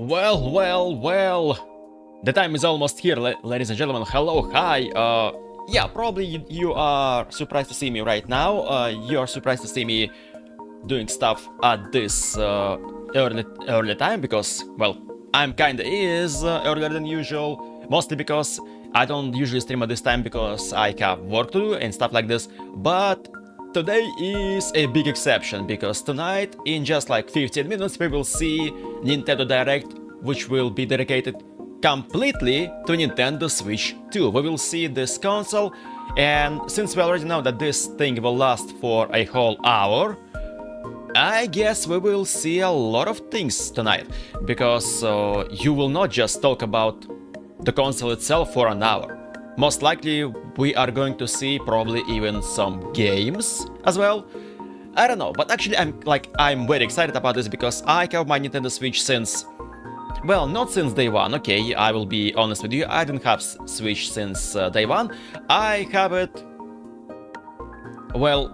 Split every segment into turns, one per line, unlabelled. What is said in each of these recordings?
Well. The time is almost here, ladies and gentlemen. Hello, hi. Yeah, probably you are surprised to see me right now. You are surprised to see me doing stuff at this early time because, well, I'm kinda earlier than usual. Mostly because I don't usually stream at this time because I have work to do and stuff like this. But today is a big exception because tonight, in just like 15 minutes, we will see Nintendo Direct, which will be dedicated completely to Nintendo Switch 2. We will see this console, and since we already know that this thing will last for a whole hour, I guess we will see a lot of things tonight, because you will not just talk about the console itself for an hour. Most likely we are going to see probably even some games as well. I don't know, but actually I'm very excited about this because I have my Nintendo Switch since, well, not since day one, okay, I will be honest with you, I didn't have Switch since day one. I have it, well,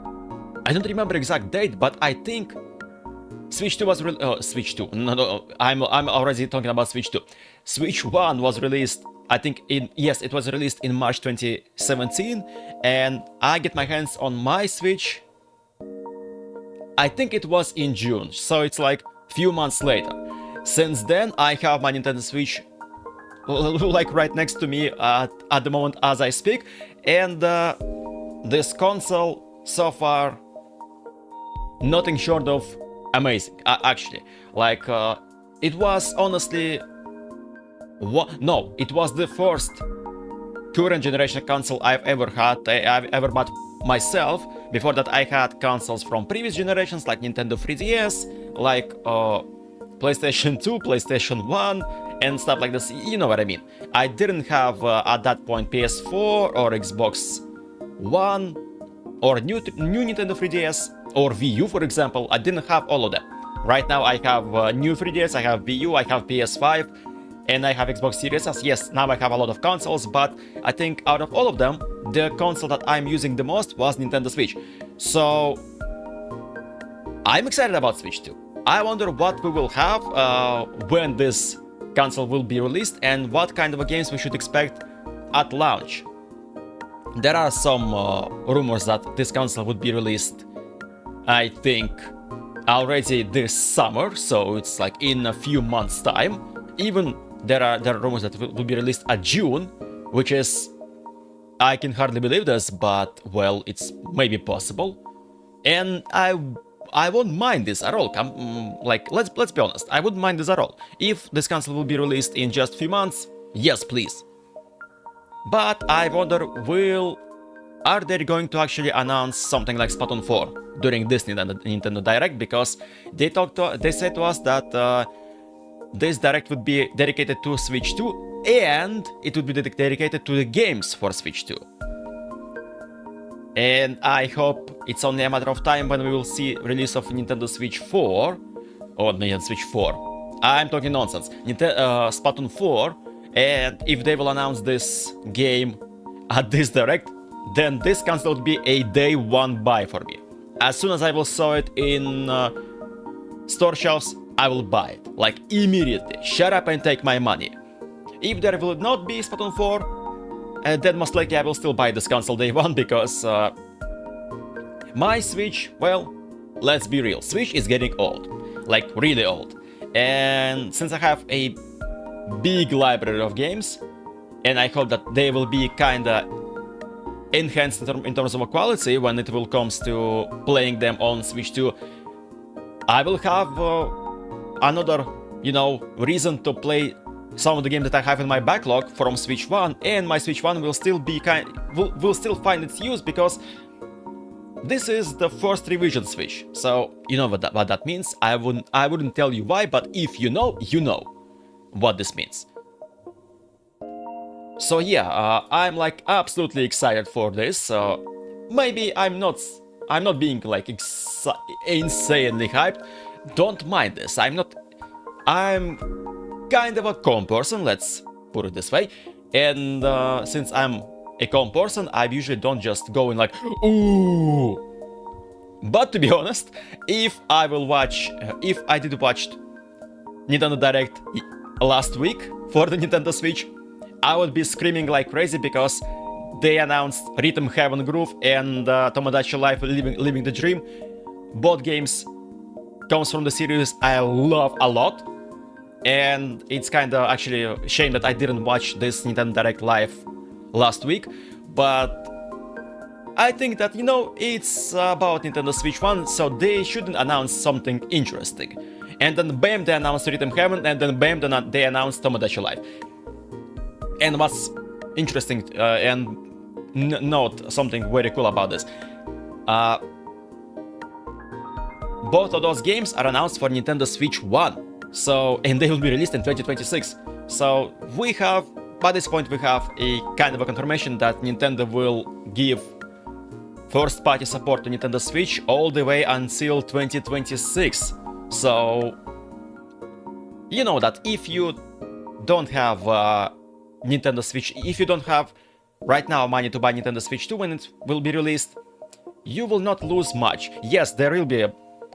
I don't remember exact date, but I think Switch 2 was Switch 2, no, I'm already talking about Switch 2. Switch 1 was released, I think it was released in March 2017, and I get my hands on my Switch, I think it was in June, so it's like few months later. Since then, I have my Nintendo Switch like right next to me at the moment as I speak, and this console so far nothing short of amazing. Actually, like it was honestly, it was the first current generation console I've ever had. I've ever bought myself. Before that, I had consoles from previous generations like Nintendo 3DS, like PlayStation 2, PlayStation 1, and stuff like this, you know what I mean. I didn't have at that point PS4 or Xbox One or new Nintendo 3DS or Wii U, for example. I didn't have all of them. Right now I have new 3DS, I have Wii U, I have PS5, and I have Xbox Series S. Yes, now I have a lot of consoles, but I think out of all of them, the console that I'm using the most was Nintendo Switch. So I'm excited about Switch 2. I wonder what we will have when this console will be released and what kind of games we should expect at launch. There are some rumors that this console would be released, I think, already this summer, so it's like in a few months' time. Even there are rumors that it will be released at June, which is, I can hardly believe this, but well, it's maybe possible. And I won't mind this at all. Like, let's be honest, I wouldn't mind this at all. If this console will be released in just a few months, yes, please. But I wonder, are they going to actually announce something like Splatoon 4 during this Nintendo Direct? Because they said to us that this Direct would be dedicated to Switch 2, and it would be dedicated to the games for Switch 2. And I hope it's only a matter of time when we will see release of Nintendo Switch 4, or Nintendo Switch 4. I'm talking nonsense. Splatoon 4, and if they will announce this game at this Direct, then this console would be a day one buy for me. As soon as I will saw it in store shelves, I will buy it, like immediately. Shut up and take my money. If there will not be Splatoon 4, then most likely I will still buy this console day one, because my Switch, well, let's be real, Switch is getting old, like really old. And since I have a big library of games, and I hope that they will be kinda enhanced in terms of quality when it will comes to playing them on Switch 2, I will have another, reason to play some of the games that I have in my backlog from Switch 1, and my Switch 1 will still be will still find its use, because this is the first revision Switch. So you know what that means. I wouldn't tell you why, but if you know what this means. So yeah, I'm like absolutely excited for this. Maybe I'm not being like insanely hyped. Don't mind this. I'm kind of a calm person, let's put it this way. And since I'm a calm person, I usually don't just go in like, ooh. But to be honest, if I did watch Nintendo Direct last week for the Nintendo Switch, I would be screaming like crazy because they announced Rhythm Heaven Groove and Tomodachi Life Living the Dream. Both games comes from the series I love a lot, and it's kind of actually a shame that I didn't watch this Nintendo Direct live last week, but I think that, you know, it's about Nintendo Switch 1, so they shouldn't announce something interesting. And then bam, they announced Rhythm Heaven, and then bam, they announced Tomodachi Life. And what's interesting and note something very cool about this. Both of those games are announced for Nintendo Switch 1, so, and they will be released in 2026. So we have, by this point, we have a kind of a confirmation that Nintendo will give first-party support to Nintendo Switch all the way until 2026. So, you know that if you don't have Nintendo Switch, if you don't have right now money to buy Nintendo Switch 2 when it will be released, you will not lose much. Yes, there will be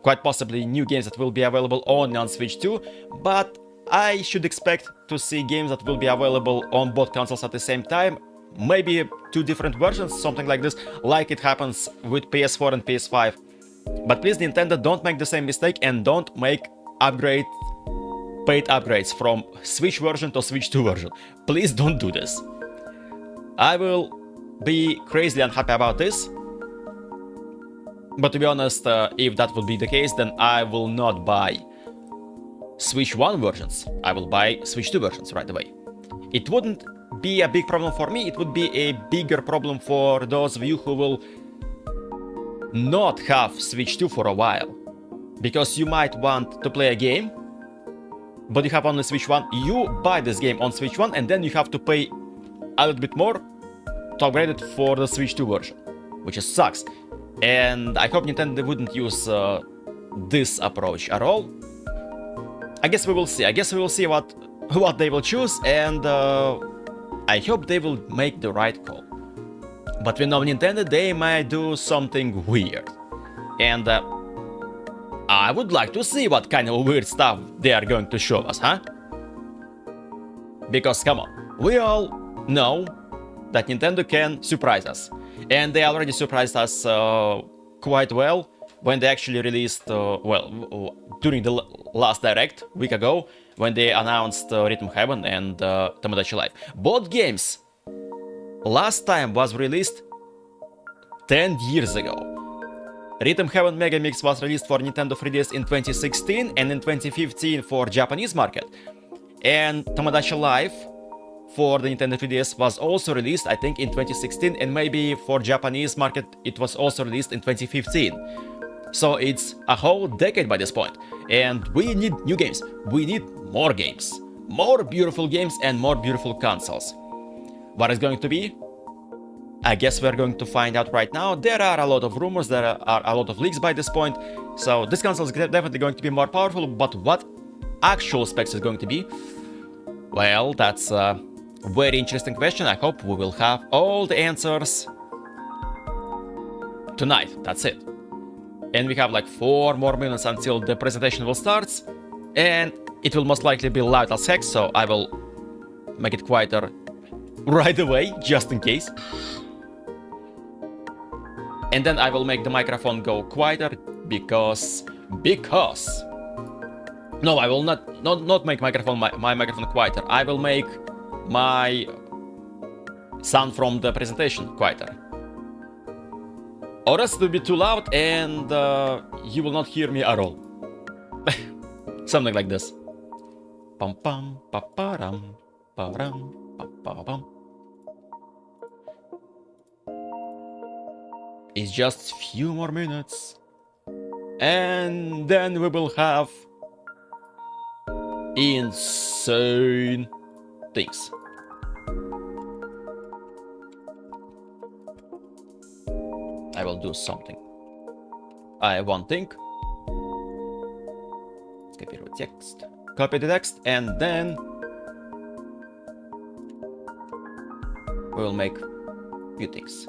quite possibly new games that will be available only on Switch 2, but I should expect to see games that will be available on both consoles at the same time. Maybe two different versions, something like this, like it happens with PS4 and PS5. But please, Nintendo, don't make the same mistake and don't make paid upgrades from Switch version to Switch 2 version. Please don't do this. I will be crazily unhappy about this. But to be honest, if that would be the case, then I will not buy Switch 1 versions. I will buy Switch 2 versions right away. It wouldn't be a big problem for me, it would be a bigger problem for those of you who will not have Switch 2 for a while. Because you might want to play a game, but you have only Switch 1, you buy this game on Switch 1 and then you have to pay a little bit more to upgrade it for the Switch 2 version, which just sucks. And I hope Nintendo wouldn't use this approach at all. I guess we will see. I guess we will see what they will choose, and I hope they will make the right call. But we know Nintendo, they might do something weird. And I would like to see what kind of weird stuff they are going to show us, huh? Because come on, we all know that Nintendo can surprise us. And they already surprised us quite well when they actually released, during the last Direct, a week ago, when they announced Rhythm Heaven and Tomodachi Life. Both games last time was released 10 years ago. Rhythm Heaven Mega Mix was released for Nintendo 3DS in 2016 and in 2015 for Japanese market. And Tomodachi Life for the Nintendo 3DS was also released, I think, in 2016, and maybe for Japanese market it was also released in 2015. So it's a whole decade by this point, and we need new games. We need more games, more beautiful games and more beautiful consoles. What is going to be? I guess we're going to find out right now. There are a lot of rumors, there are a lot of leaks by this point, so this console is definitely going to be more powerful, but what actual specs is going to be? Well, that's a very interesting question. I hope we will have all the answers tonight. That's it. And we have like 4 more minutes until the presentation will start, and it will most likely be loud as heck, so I will make it quieter right away, just in case. And then I will make the microphone go quieter because no, I will not make my microphone quieter. I will make my sound from the presentation quieter. Or else it will be too loud and you will not hear me at all. Something like this. Pam pam pa param param pa pa pam. It's just few more minutes, and then we will have insane things. I will do something. I one thing. Copy the text. Copy the text, and then we will make few things.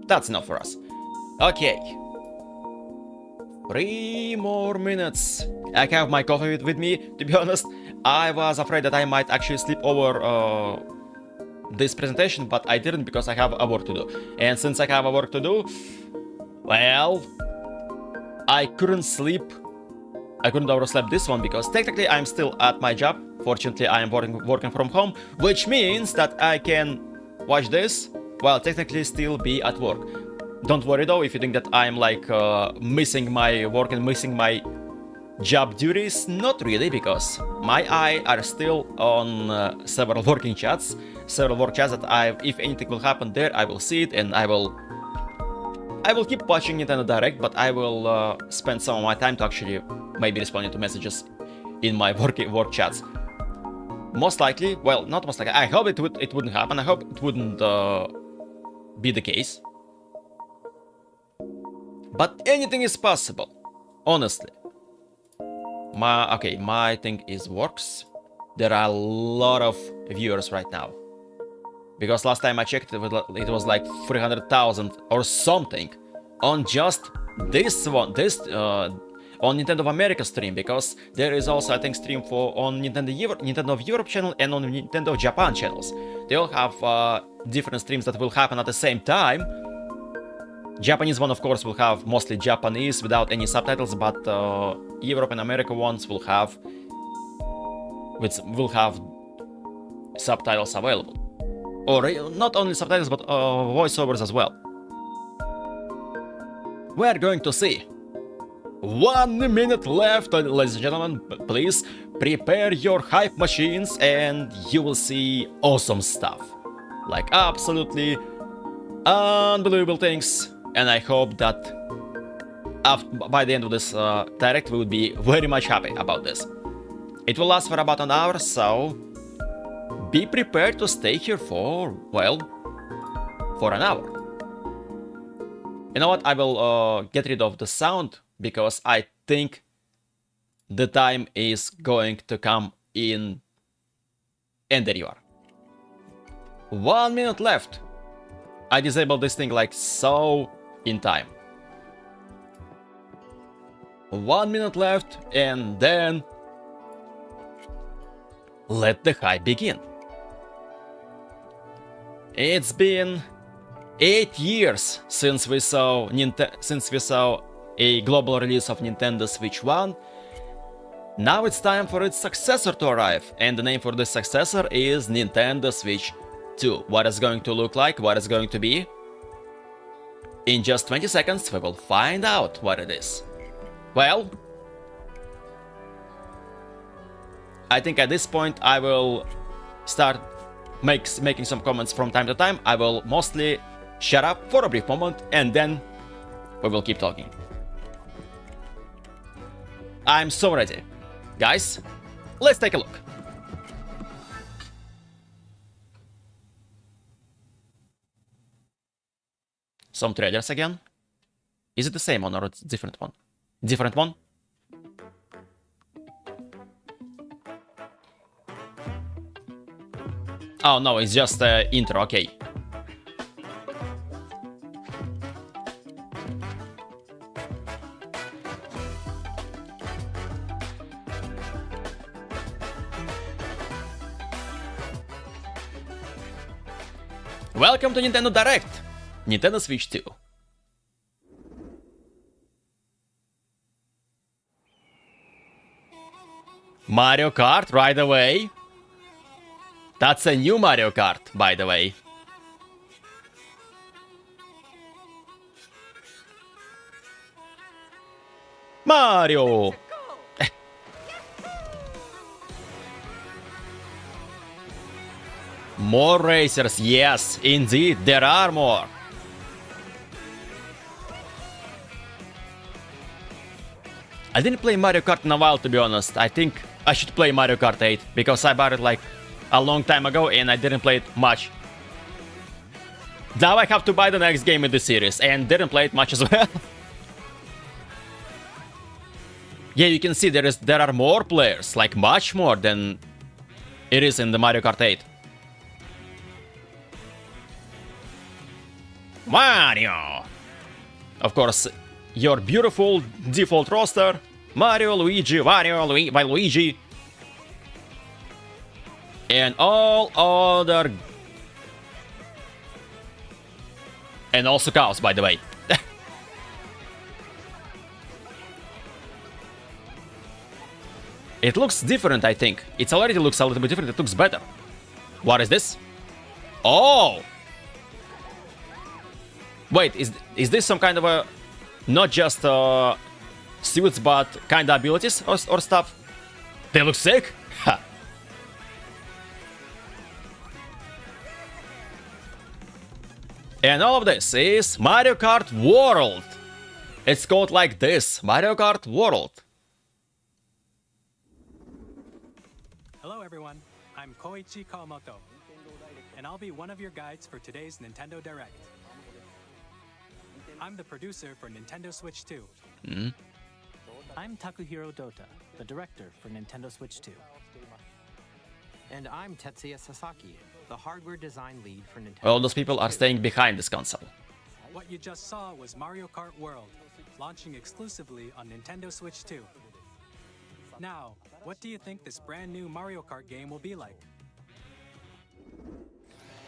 That's enough for us. Okay. 3 more minutes. I have my coffee with me, to be honest. I was afraid that I might actually sleep over this presentation, but I didn't because I have a work to do. And since I have a work to do, well, I couldn't sleep. I couldn't oversleep this one because technically I'm still at my job. Fortunately, I am working from home, which means that I can watch this while technically still be at work. Don't worry though if you think that I'm like missing my work and missing my job duties. Not really, because my eyes are still on several working chats, several work chats that if anything will happen there, I will see it and I will keep watching Nintendo Direct, but I will spend some of my time to actually maybe responding to messages in my work chats. Most likely, well, not most likely, I hope it wouldn't happen. I hope it wouldn't be the case. But anything is possible, honestly. My thing works. There are a lot of viewers right now. Because last time I checked, it was like 300,000 or something on just this one, on Nintendo of America stream, because there is also, I think, stream on Nintendo of Europe channel and on Nintendo of Japan channels. They all have different streams that will happen at the same time. Japanese one, of course, will have mostly Japanese without any subtitles, but Europe and America ones will have subtitles available. Or not only subtitles, but voiceovers as well. We're going to see. 1 minute left, ladies and gentlemen. Please prepare your hype machines and you will see awesome stuff. Like absolutely unbelievable things. And I hope that by the end of this direct, we would be very much happy about this. It will last for about an hour, so be prepared to stay here for, well, for an hour. You know what? I will get rid of the sound because I think the time is going to come in. And there you are. 1 minute left. I disabled this thing like so in time. 1 minute left, and then let the hype begin. It's been 8 years since we saw a global release of Nintendo Switch 1. Now it's time for its successor to arrive, and the name for this successor is Nintendo Switch 2. What it's going to look like, what it's going to be. In just 20 seconds, we will find out what it is. Well, I think at this point I will start making some comments from time to time. I will mostly shut up for a brief moment and then we will keep talking. I'm so ready. Guys, let's take a look. Some trailers again. Is it the same one or it's a different one? Different one? Oh no, it's just intro, okay. Welcome to Nintendo Direct! Nintendo Switch 2. Mario Kart right away. That's a new Mario Kart, by the way. Mario! More racers, yes, indeed, there are more. I didn't play Mario Kart in a while, to be honest. I think I should play Mario Kart 8, because I bought it like a long time ago and I didn't play it much. Now I have to buy the next game in the series, and didn't play it much as well. Yeah, you can see there are more players, like much more than it is in the Mario Kart 8. Mario! Of course, your beautiful default roster. Mario, Luigi, Wario, Luigi. And all other... And also cows, by the way. It looks different, I think. It already looks a little bit different. It looks better. What is this? Oh! Wait, is this some kind of a... Not just suits, but kind of abilities or stuff? They look sick? Ha! And all of this is Mario Kart World. It's called like this, Mario Kart World.
Hello everyone, I'm Koichi Kawamoto, and I'll be one of your guides for today's Nintendo Direct. I'm the producer for Nintendo Switch 2.
I'm Takuhiro Dota, the director for Nintendo Switch 2.
And I'm Tetsuya Sasaki, the hardware design lead for Nintendo.
All those people are staying behind this console.
What you just saw was Mario Kart World, launching exclusively on Nintendo Switch 2. Now, what do you think this brand new Mario Kart game will be like?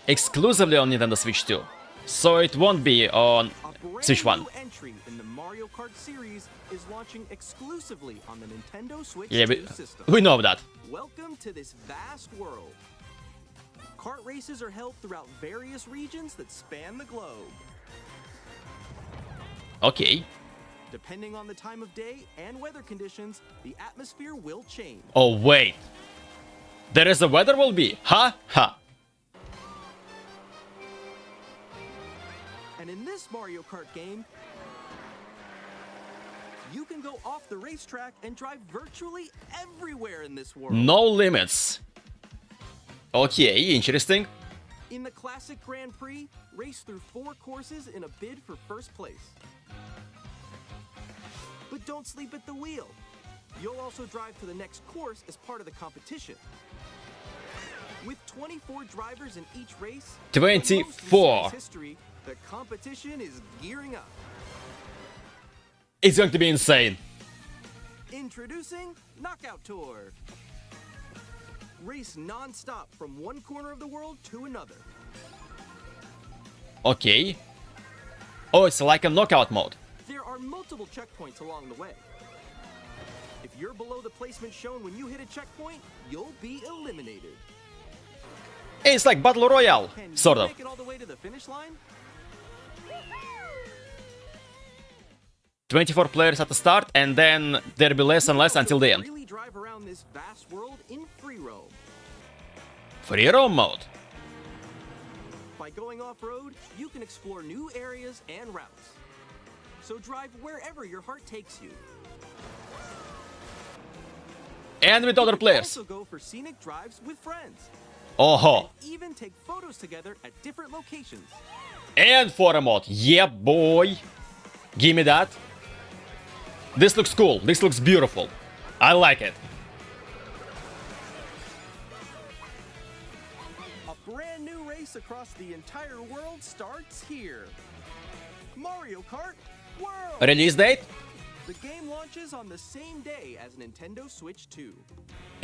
Exclusively on Nintendo Switch 2. So it won't be on Switch 1.
New entry in the Mario Kart series is launching exclusively on the Nintendo Switch
Yeah,
2 system.
we know that.
Welcome to this vast world. Kart races are held throughout various regions that span the globe.
Okay.
Depending on the time of day and weather conditions, the atmosphere will change.
Oh wait. There is a weather will be. Ha ha.
And in this Mario Kart game, you can go off the racetrack and drive virtually everywhere in this world.
No limits. Okay, interesting.
In the classic Grand Prix, race through 4 courses in a bid for first place. But don't sleep at the wheel. You'll also drive to the next course as part of the competition. With 24 drivers in each race,
24.
history, the competition is gearing up.
It's going to be insane.
Introducing Knockout Tour. Race non-stop from one corner of the world to another.
Okay. Oh, it's like a knockout mode.
There are multiple checkpoints along the way. If you're below the placement shown when you hit a checkpoint, you'll be eliminated.
It's like Battle Royale,
Can
sort
you
of.
make it all the way to the finish line?
24 players at the start, and then there'll be less and less until the end.
Really drive around this vast world in free roam.
Free roam mode.
By going off-road, you can explore new areas and routes. So drive wherever your heart takes you.
And with other players.
Also go for scenic drives with friends.
Oh,
Even take photos together at different locations.
and photo mode. Yeah, boy. Give me that. This looks cool. This looks beautiful. I like it.
A brand new race across the entire world starts here. Mario Kart World!
Release date?
The game launches on the same day as Nintendo Switch 2.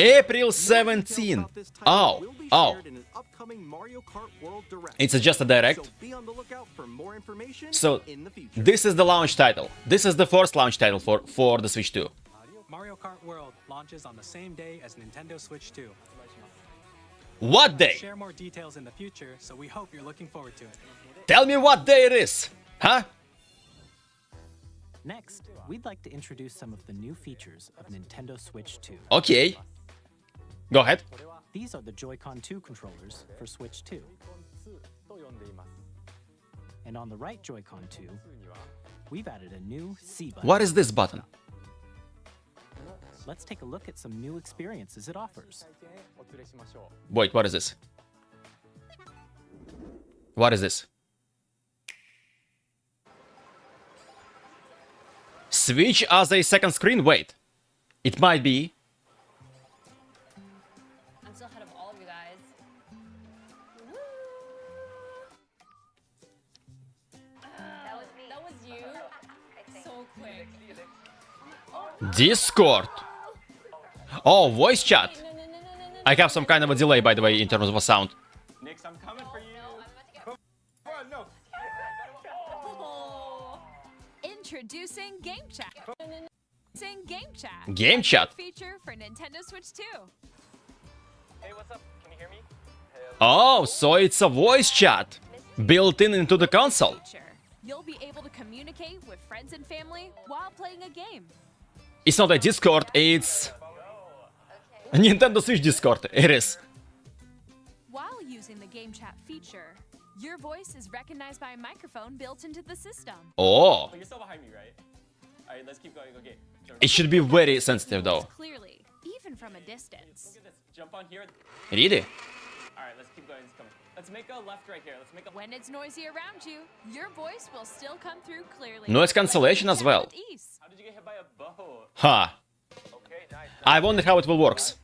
April
More
17.
details about this title
Oh,
will be
oh.
shared in an upcoming Mario Kart World Direct.
It's just a direct.
So be on the lookout for more information
So,
in the future.
this is the launch title. This is the first launch title for the Switch 2.
Mario Kart World launches on the same day as Nintendo Switch 2.
What day?
Share more details in the future, so we hope you're looking forward to it.
Tell me what day it is. Huh?
Next, we'd like to introduce some of the new features of Nintendo Switch 2.
Okay. Go ahead.
These are the Joy-Con 2 controllers for Switch 2. And on the right Joy-Con 2, we've added a new C button.
What is this button?
Let's take a look at some new experiences it offers.
Wait, what is this? What is this? Switch as a second screen? Wait. It might be.
I'm still ahead of all of you guys. That was me. That was you. So quick.
Discord. Oh, voice chat.
No, no, no, no, no, no.
I have some kind of a delay, by the way, in terms of a sound.
Nix, I'm coming for you.
No, I'm about to get.
Come on, no.
Oh.
Introducing Game Chat. Game Chat.
Game
a
chat.
new feature for Nintendo Switch 2.
Hey, what's up? Can you hear me?
Oh, so it's a voice chat built in into the console.
Feature. You'll be able to communicate with friends and family while playing a game.
It's not a Discord, it's a Nintendo Switch Discord. It is.
While using the Game Chat feature, your voice is recognized by a microphone built into the system.
Oh,
Oh, you're still behind me, right? All right, let's keep going. Okay.
it should be very sensitive though.
Clearly, even from a distance.
Look at this. Jump on here.
Really?
All right, let's keep going. It's coming. Let's make a left right here. Let's make a.
When it's noisy around you, your voice will still come through clearly.
Noise cancellation as well.
With ease.
How did you get hit by a bow?
Huh.
Okay, nice.
I wonder how it will work.
It's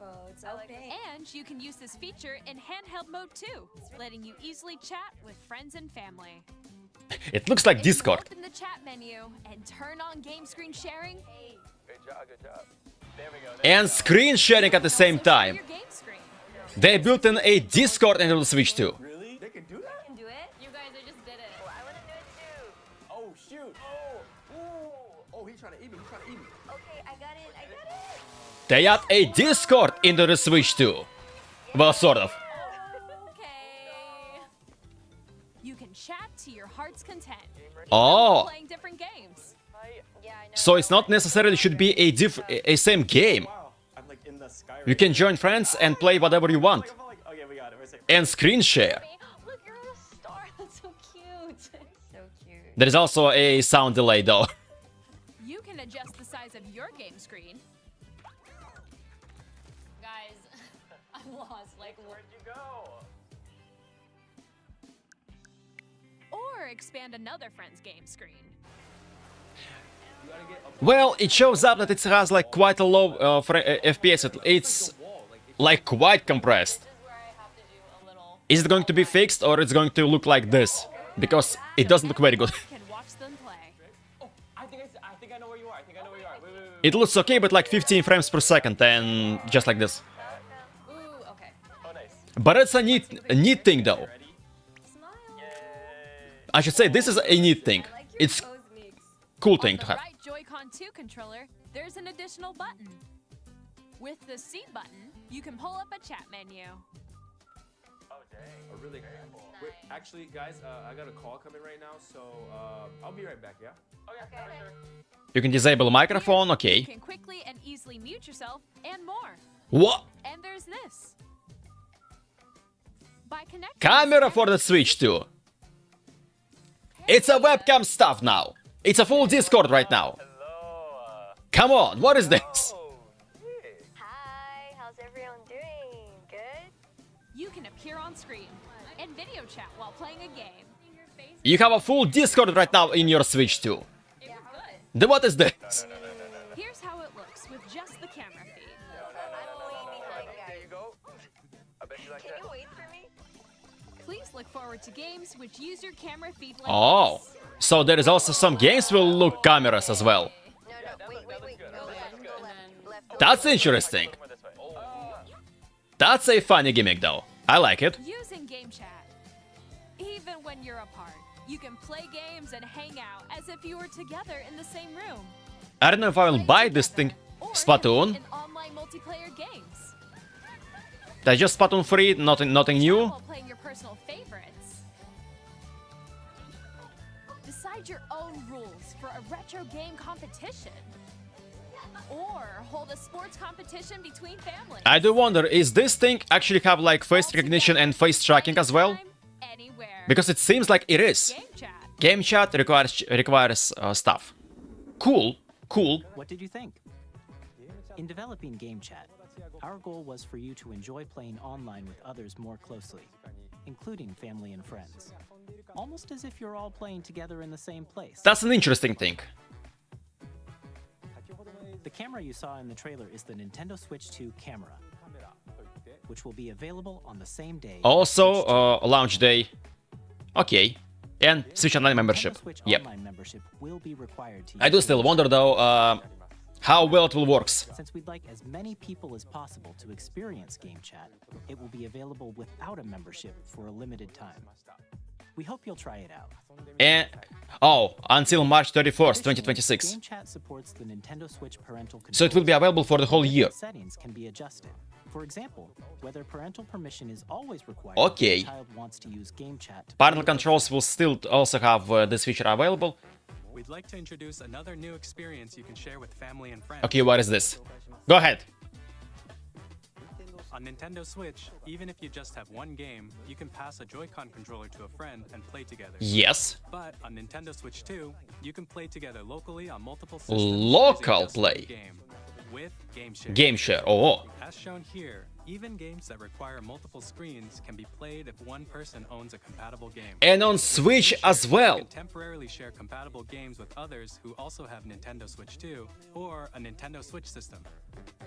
okay.
And you can use this feature in handheld mode too, letting you easily chat with friends and family.
It looks like
If you
Discord.
open the chat menu and turn on game screen sharing,
Good job, good job. There we go.
And screen sharing at the same
also share
time.
your game screen.
They built in a Discord into the Switch too.
Really? They can do that?
Can do it. You guys, I just did it.
Oh, I want to do it too.
Oh, shoot. Oh.
Ooh. Oh, he's trying to eat me. He's trying to eat me.
Okay, I got it. I got it.
They add a Discord into the Switch too. Well, sort of.
Okay. You can chat to your heart's content.
Oh,
Playing different games.
Yeah, I know.
so it's not necessarily should be a same game.
Wow. I'm like in the sky.
You can join friends and play whatever you want.
Okay, we got it. We're safe.
And screen share.
Look, you're a star. That's so cute. So cute.
There is also a sound delay though.
You can adjust the size of your game screen.
Guys, I'm lost. Like,
Where'd you go?
Or expand another friend's game screen.
Well, it shows up that it has like quite a low FPS. It's like quite compressed.
this is where I have to do a little.
Is it going to be fixed or it's going to look like this? Because it doesn't look very good.
Can watch them play.
Oh, I think I know where you are. I think I know where you are. Wait, wait, wait.
It looks okay, but like 15 frames per second and just like this.
Ooh, okay.
Oh, nice.
But it's a neat thing though.
Ready?
Smile.
I should say this is a neat thing.
I like your
It's
pose mix.
cool
On
thing
the
to have.
right Joy-Con 2 controller, there's an additional button. With the C button, you can pull up a chat menu.
Oh, dang.
Oh, really? Wait, actually, guys, I got a call coming right now, so I'll be right back, yeah?
Oh, yeah, for sure.
You can disable microphone,
You
okay.
can quickly and easily mute yourself and more.
What?
And there's this. By connecting
Camera for the Switch too. It's a webcam stuff now. It's a full Discord right now.
Hello.
Come on, what is this?
Oh, yeah.
Hi, how's everyone doing? Good?
you can appear on screen and video chat while playing a game.
You have a full Discord right now in your Switch too.
It was good.
Then what is this?
Here's how it looks with just the camera feed.
I'm way behind,
There
guys.
you go. I bet you like
Can
that.
you wait for me?
Please look forward to games which use your camera feed like
Oh,
this.
so there is also some games will look cameras as well.
No, wait. Go left, go left. Left.
That's interesting.
More this way. Oh.
That's a funny gimmick though. I like it.
Using game chat. Even when you're apart, you can play games and hang out as if you were together in the same room.
I don't know if I will
Play
buy this
together,
thing.
or
Splatoon.
in online multiplayer games.
That's just Splatoon 3, nothing new.
While playing your personal favorites. Decide your own rules for a retro game competition. Or hold a sports competition between families.
I do wonder, is this thing actually have like face recognition and face tracking as well?
Anytime, anywhere.
Because it seems like it is.
Game chat.
Game chat requires stuff. Cool.
What did you think? In developing Game Chat, our goal was for you to enjoy playing online with others more closely, including family and friends. Almost as if you're all playing together in the same place.
That's an interesting thing.
The camera you saw in the trailer is the Nintendo Switch 2 camera, which will be available on the same day.
Also, launch day. Okay. And Switch Online membership.
Nintendo Switch
Yep.
Online membership will be required to
I do
use
still
Game
wonder though how well it will works.
Chat. Since we'd like as many people as possible to experience Game Chat, it will be available without a membership for a limited time. We hope you'll try it out.
And until March 31st, 2026.
Game Chat supports the Nintendo Switch parental controls.
So it will be available for the whole year.
Settings can be adjusted. For example, whether parental permission is always required
Okay.
if the child wants to use Game Chat.
Parental controls will still also have this feature available.
We'd like to introduce another new experience you can share with family and friends.
Okay, what is this? Go ahead.
On Nintendo Switch, even if you just have one game, you can pass a Joy-Con controller to a friend and play together.
Yes.
But on Nintendo Switch 2, you can play together locally on multiple systems.
Local
using just
play.
one game with Game Share.
Game share. Oh.
As shown here, even games that require multiple screens can be played if one person owns a compatible game.
And on Switch as well.
You can temporarily share compatible games with others who also have Nintendo Switch 2 or a Nintendo Switch system.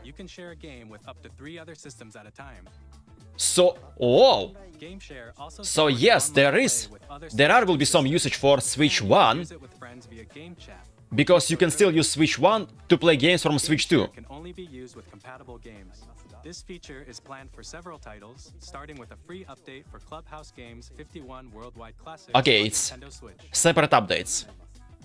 You can share a game with up to 3 other systems at a time.
So,
Game Share also
So
supports
yes,
online
there
play
is.
with other
There will be some
systems.
usage for Switch
And
1,
use it with friends via Game Chat.
because you can still use Switch 1 to play games from Switch 2.
Can only be used with compatible games. This feature is planned for several titles, starting with a free update for Clubhouse Games 51 Worldwide Classics
Okay,
on
it's
Nintendo Switch.
separate updates.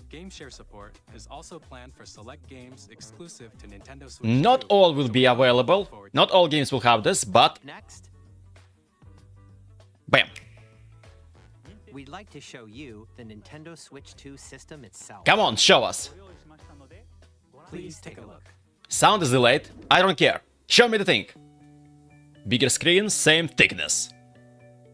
Game Share support is also planned for select games exclusive to Nintendo Switch.
Not
2,
all will
so
be
we are looking
available.
forward to
Not all games will have this, but
Next,
bam.
we'd like to show you the Nintendo Switch 2 system itself.
Come on, show us.
Please take a look.
Sound is delayed. I don't care. Show me the thing. Bigger screen, same thickness.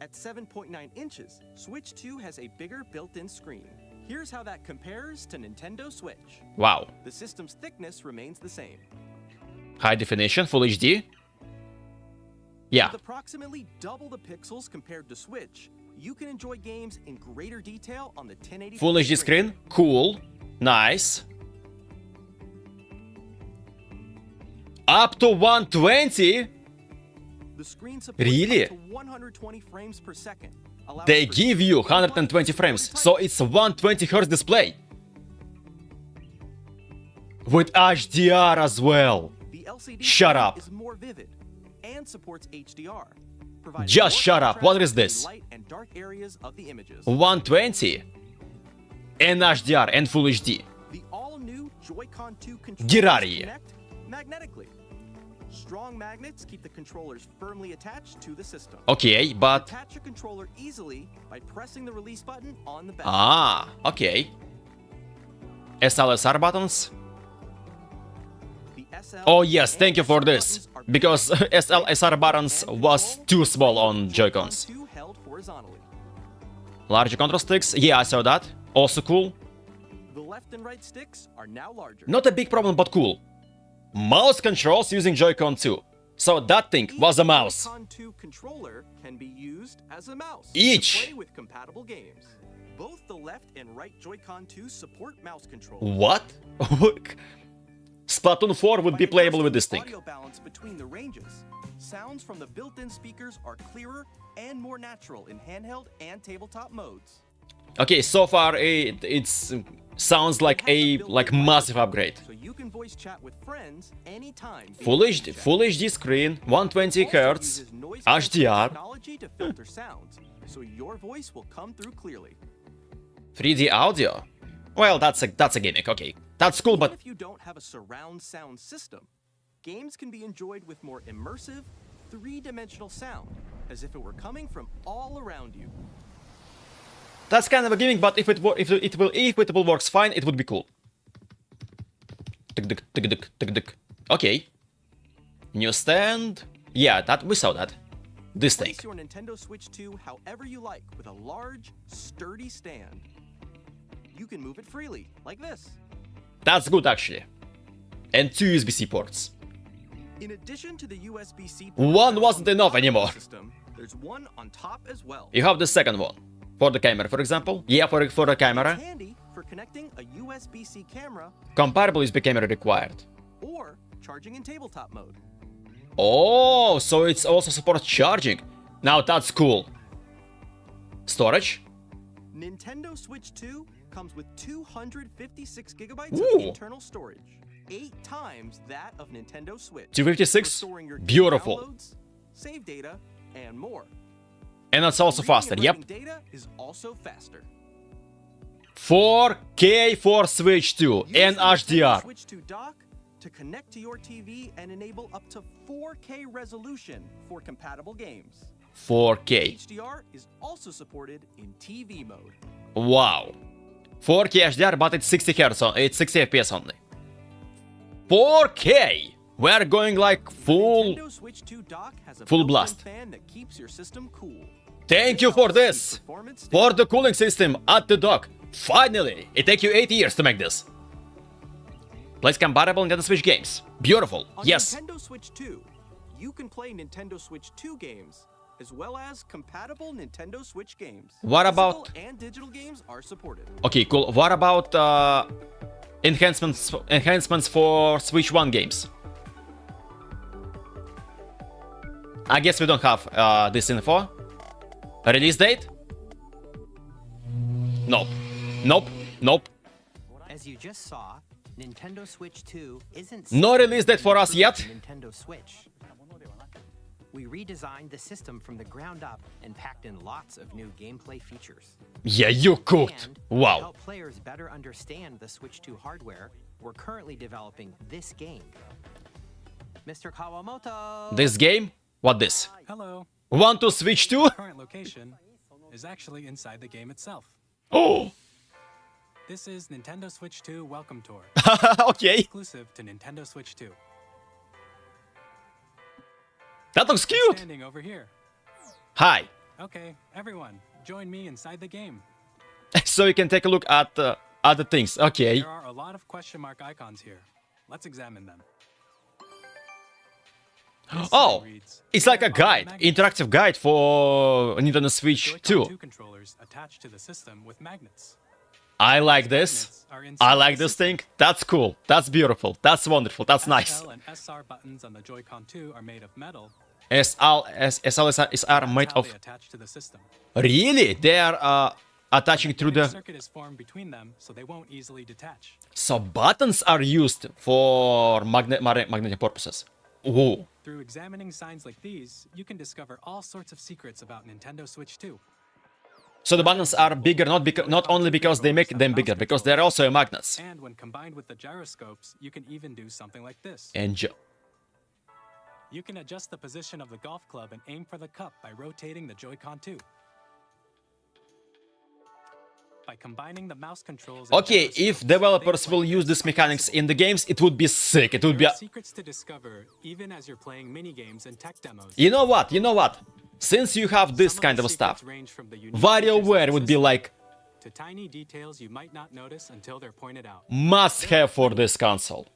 At 7.9 inches, Switch 2 has a bigger built-in screen. Here's how that compares to Nintendo Switch.
Wow.
The system's thickness remains the same.
High definition, Full HD. Yeah.
With approximately double the pixels compared to Switch, you can enjoy games in greater detail on the 1080p
Full HD screen. Cool. Nice. Up to 120?
The screen supports
Really?
up to 120 frames per second. allowing
They
for
give you 120 frames, so it's 120 Hz display. With HDR as well.
The LCD
Shut
screen
up.
is more vivid and supports HDR. providing
Just
more
shut up. What
contrast
is this?
in light and dark areas of the images.
120 and HDR and Full HD.
The all-new Joy-Con 2 controllers
Get outta here.
connect magnetically. Strong magnets keep the controllers firmly attached to the system.
Okay, but
Attach a controller easily by pressing the release button on the back.
okay. SLSR buttons.
The SL
Oh yes,
and
thank you for
SR
this.
buttons are
Because SLSR buttons
and
was
control
too small on
Joy-Con
Joy-Cons.
2 held horizontally.
Larger control sticks, yeah, I saw that. Also cool.
The left and right sticks are now larger.
Not a big problem, but cool. Mouse controls using Joy-Con 2. So that thing was a mouse.
Joy-Con 2 controller can be used as a mouse
Each.
to play with compatible games. Both the left and right Joy-Con 2 support mouse control.
What? Splatoon 4 would be playable with this thing.
Audio balance between the ranges. Sounds from the built-in speakers are clearer and more natural in handheld and tabletop modes.
Okay, so far it sounds like
It has
a
built-in
massive
microphone,
upgrade.
So you can voice chat with friends anytime. in
Full
Game
HD,
Chat.
Full HD screen, 120
Also
Hz,
uses noise-canceling
HDR,
technology to filter sounds, so your voice will come through clearly.
3D audio. Well, that's a gimmick. Okay, that's cool,
Even
but
if you don't have a surround sound system, games can be enjoyed with more immersive, three-dimensional sound, as if it were coming from all around you.
that's kind of a gimmick. But if it will works fine, it would be cool. Tuk-tuk, tuk-tuk, tuk-tuk. Okay. New stand. Yeah, that we saw that. This thing.
Place your Nintendo Switch 2 however you like with a large, sturdy stand. You can move it freely, like this.
That's good actually. And 2 USB-C ports.
In addition to the USB-C
One wasn't enough anymore.
system, there's one on top as well.
You have the second one. For the camera, for example. Yeah, for the camera.
It's handy for connecting a USB-C camera
Comparable USB camera required.
or charging in tabletop mode.
Oh, so it's also supports charging. Now that's cool. Storage.
Nintendo Switch 2 comes with 256 gigabytes
Ooh.
of internal storage, 8 times that of Nintendo Switch.
256?
For storing your game
Beautiful.
downloads, save data, and more.
And it's also
Reading
faster,
and
yep.
writing data is also faster.
4K for Switch 2
Use
and
the Nintendo
HDR.
Switch 2 dock to connect to your TV and enable up to 4K resolution for compatible games.
4K.
HDR is also supported in TV mode.
Wow. 4K HDR, but it's 60 Hz, it's 60 FPS only. 4K! We're going like full.
Nintendo Switch 2 dock has a
full
built-in
blast.
fan that keeps your system cool.
Thank you for this! For the cooling system at the dock. Finally! It took you 8 years to make this. Plays compatible Nintendo Switch games. Beautiful.
On
Yes.
Nintendo Switch 2, you can play Nintendo Switch 2 games as well as compatible Nintendo Switch games.
What about-
Physical and digital games are supported.
Okay, cool. What about enhancements for Switch 1 games? I guess we don't have this info. Release date? Nope. Nope. Nope.
As you just saw, Nintendo Switch 2 isn't
No release date for us yet.
Nintendo Switch. We redesigned the system from the ground up and packed in lots of new gameplay features.
Yeah, you cooked.
And to
Wow.
help players better understand the Switch 2 hardware, we're currently developing this game. Mr. Kawamoto!
This game? What this?
Hello.
Want to Switch 2?
Current location is actually inside the game itself.
Oh.
This is Nintendo Switch 2 Welcome Tour,
Okay.
exclusive to Nintendo Switch 2.
That looks cute.
Standing over here.
Hi.
Okay, everyone, join me inside the game.
So you can take a look at other things. Okay.
There are a lot of question mark icons here. Let's examine them. This
Oh,
sign reads,
it's like a
"Here are
guide,
magnets."
interactive guide for Nintendo Switch
Joy-Con
2.
2 controllers attached to the system with magnets.
I like this.
Magnets are inside
I like
the
this
system.
thing. That's cool. That's beautiful. That's wonderful. That's nice.
SL and SR buttons on the Joy-Con 2 are made of metal.
SL are made
That's how
of.
they attach to the system.
Really? They are attaching through
A
the.
circuit is formed between them, so they won't easily detach.
So buttons are used for magnetic purposes. Ooh.
Through examining signs like these, you can discover all sorts of secrets about Nintendo Switch 2.
So the buttons are bigger not only because they make them bigger, because they're also magnets.
And when combined with the gyroscopes, you can even do something like this.
And
You can adjust the position of the golf club and aim for the cup by rotating the Joy-Con 2. By combining the mouse controls and
okay, if
gyroscopes,
developers
things
will
like
use this
this are
mechanics
possible.
in the games, it would be sick. It would be.
There are secrets to discover, even as you're playing mini-games and tech demos.
You know what? You know what? Since you have this
Some
kind
the
of stuff,
secrets range from the unique features of
WarioWare
the
would be
system
like
to tiny details you might not notice until they're pointed out.
must have for this console.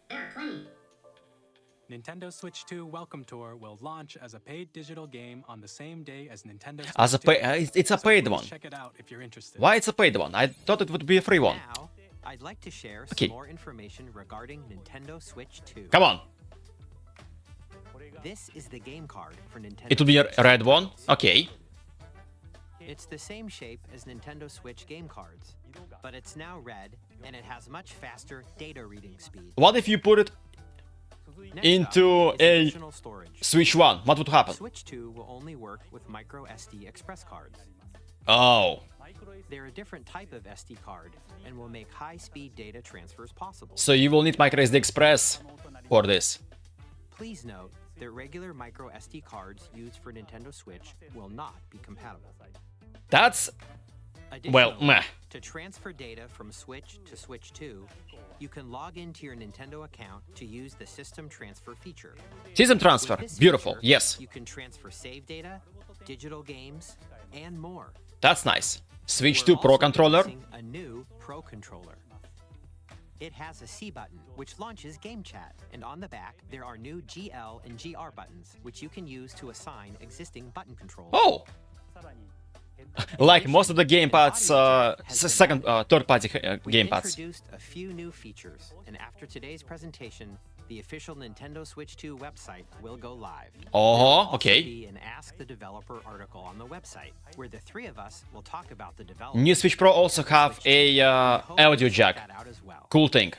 Nintendo Switch 2 Welcome Tour will launch as a paid digital game on the same day as Nintendo Switch
As a
2.
it's a
So
paid
please
one.
Check it out if you're interested.
Why it's a paid one? I thought it would be a free one.
Now, I'd like to share
Okay.
some more information regarding Nintendo Switch 2.
Come on.
This is the game card for Nintendo
It will be a
Switch
red one.
controls.
Okay.
It's the same shape as Nintendo Switch game cards, but it's now red and it has much faster data reading speed.
What if you put it
Next
into
up is
a
additional storage.
Switch 1? What would happen?
Switch 2 will only work with micro SD express cards.
Oh.
They're a different type of SD card and will make high-speed data transfers possible.
So you will need microSD Express for this.
Please note that regular micro SD cards used for Nintendo Switch will not be compatible.
That's well,
Additionally,
meh.
to transfer data from Switch to Switch 2, you can log into your Nintendo account to use the system transfer feature.
System
With
transfer.
this
Beautiful.
feature,
Yes.
You can transfer save data, digital games, and more.
That's nice. Switch
We're
2 Pro
also
controller.
releasing a new Pro controller. It has a C button, which launches game chat, and on the back there are new GL and GR buttons, which you can use to assign existing button controls.
Oh. Like most of the gamepads, second, third-party
We've
gamepads.
introduced a few new features, and after today's presentation, the official Nintendo Switch 2 website will go live.
Oh,
There will also
okay.
be an Ask the Developer article on the website, where the three of us will talk about the development.
New Switch Pro also have a audio jack.
Check that out as well.
Cool thing.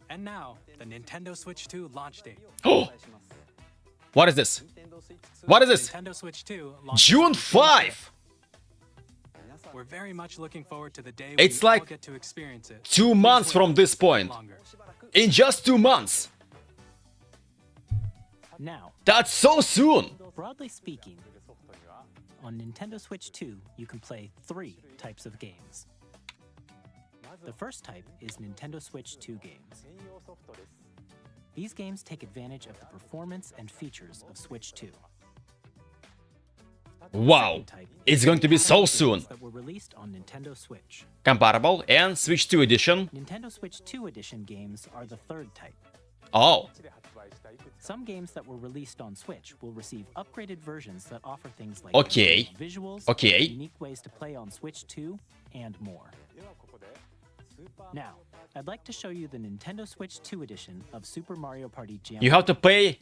And now, the Nintendo Switch 2 launch date.
Oh! What is this? What is this?
Nintendo Switch 2 launches
June
on
5!
We're very much looking forward to the day
It's
we all
like
get to experience it.
2 months from this point.
Longer.
In just 2 months.
Now,
That's so soon.
broadly speaking, on Nintendo Switch 2, you can play 3 types of games. The first type is Nintendo Switch 2 games. These games take advantage of the performance and features of Switch 2.
Wow. It's going to be so soon.
That were released on Nintendo Switch.
Comparable and Switch 2 edition.
Nintendo Switch 2 edition games are the third type.
Oh.
Some games that were released on Switch will receive upgraded versions that offer things like
Okay.
visuals,
Okay.
unique ways to play on Switch 2, and more. Now, I'd like to show you the Nintendo Switch 2 edition of Super Mario Party Jam.
You have to pay,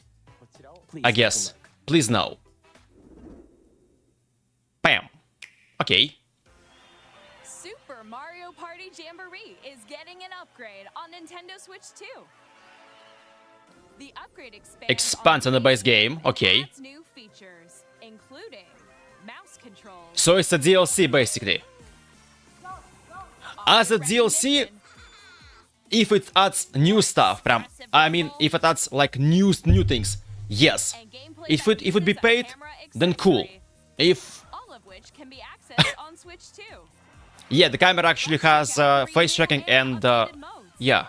Please
I
take a
guess.
look.
Please no. Bam. Okay.
Super Mario Party Jamboree is getting an upgrade on Nintendo Switch 2. The upgrade
Expands on the base game. Okay.
adds new features, including mouse controls.
So it's a DLC basically. As a DLC, if it adds new stuff, прям, I mean, if it adds like new things, yes.
And gameplay
If
that
it would be
uses a
paid,
camera
then cool.
accessory,
If
all of which can be accessed on Switch 2.
yeah, the camera actually has face tracking and yeah.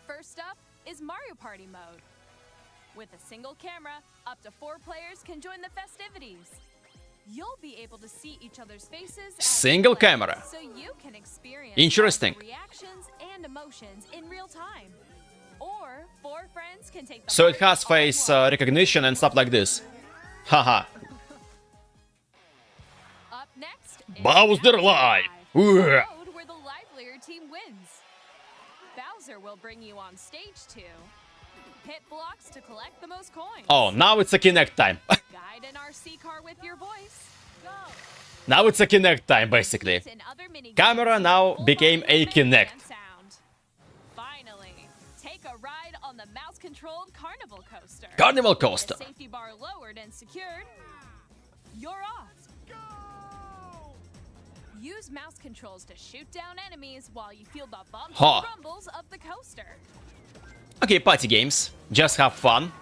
First up is Mario Party mode. With a single camera, up to 4 players can join the festivities. You'll be able to see each other's faces as
Single
you play,
camera.
so you can experience
Interesting.
all the reactions and emotions in real time. Or 4 friends can take the
So it
part
has
all at
face
once.
recognition and stuff like this. Haha.
Up next is
Bowser Live.
the
Ugh.
mode where the livelier team wins. Bowser will bring you on stage 2. Hit blocks to collect the most coins.
Oh, now it's a Kinect time.
Guide an RC car with your voice. Go.
Now it's a Kinect time basically.
And other mini
Camera
games,
now
full
became
volume
a
and
Kinect.
sound. Finally, take a ride on the mouse-controlled Carnival Coaster.
Carnival
With the
Coaster.
safety bar lowered and secured. You're off. Use mouse controls to shoot down enemies while you feel the bumps
Ha.
and rumbles of the coaster.
Okay, party games. Just have fun.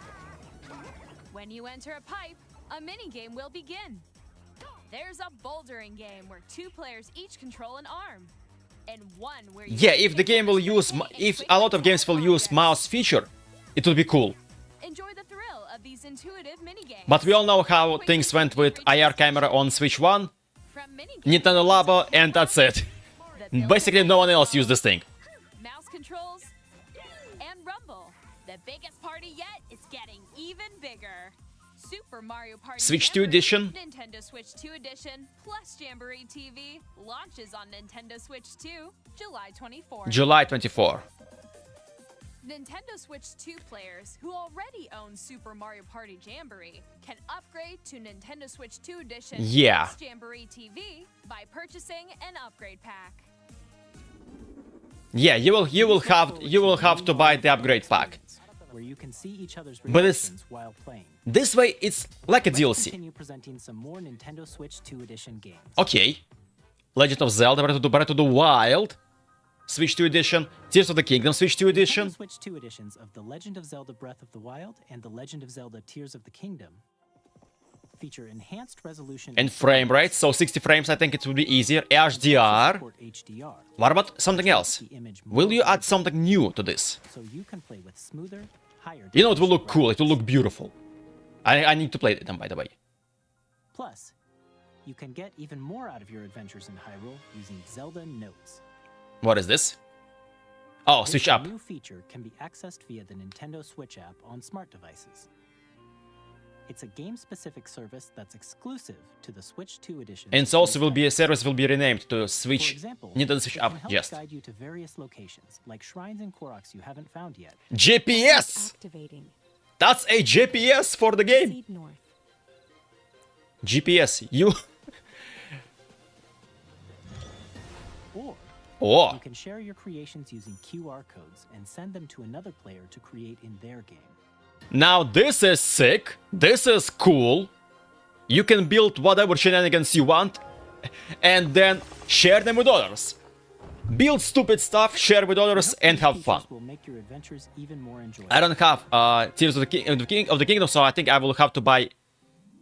When you enter a pipe, a mini game will begin. There's a bouldering game where 2 players each control an arm, and one where you
Yeah,
can
if the
pick
game
up
will
a
use,
string and
if
quickly
a lot of games will
jump
use
objects.
mouse feature, it will be cool.
Enjoy the thrill of these intuitive mini games.
But we all know how things went with IR camera on Switch 1,
From mini games
Nintendo Labo, and that's it.
that build
Basically, no one else used this thing.
mouse controls, and rumble. The biggest party yet is getting even bigger. Super Mario Party
Switch 2
Jamboree,
edition.
Nintendo Switch 2 edition plus Jamboree TV launches on Nintendo Switch 2 July 24th.
July 24.
Nintendo Switch 2 players who already own Super Mario Party Jamboree can upgrade to Nintendo Switch 2 edition
Yeah.
plus Jamboree TV by purchasing an upgrade pack.
Yeah, you will have to buy the upgrade pack.
Where you can see each other's
But it's-
reactions while playing.
This way, it's like a
Let's
DLC.
continue presenting some more Nintendo Switch 2 edition games.
Okay. Legend of Zelda Breath of the Wild, Switch 2 edition, Tears of the Kingdom Switch 2 edition.
Nintendo Switch 2 editions of The Legend of Zelda Breath of the Wild and The Legend of Zelda Tears of the Kingdom feature enhanced resolution
And frame rate, so 60 frames I think it will be easier. HDR.
support HDR,
What about something else?
the image more
Will you add
vibrant,
something new to this?
so you can play with smoother, higher
You know, it will look
definition
cool, it will
graphics.
look beautiful. I need to play it, by the way.
Plus, you can get even more out of your adventures in Hyrule using Zelda Notes.
What is this? Oh,
This
switch up.
new feature can be accessed via the Nintendo Switch app on smart devices. It's a game-specific service that's exclusive to the Switch 2 edition.
And it also will be a service will be renamed to
For
Switch
example,
Nintendo Switch
it
app.
can help
Just
guide you to various locations, like shrines and Koroks you haven't found yet.
GPS.
Activating.
That's a GPS for the game.
Proceed north.
GPS, you.
Or
Oh,
you can share your creations using QR codes and send them to another player to create in their game.
now this is sick. This is cool. You can build whatever shenanigans you want and then share them with others. Build stupid stuff, share with others, and
These
have fun.
features will make your adventures even more enjoyable.
I don't have Tears of the Kingdom, so I think I will have to buy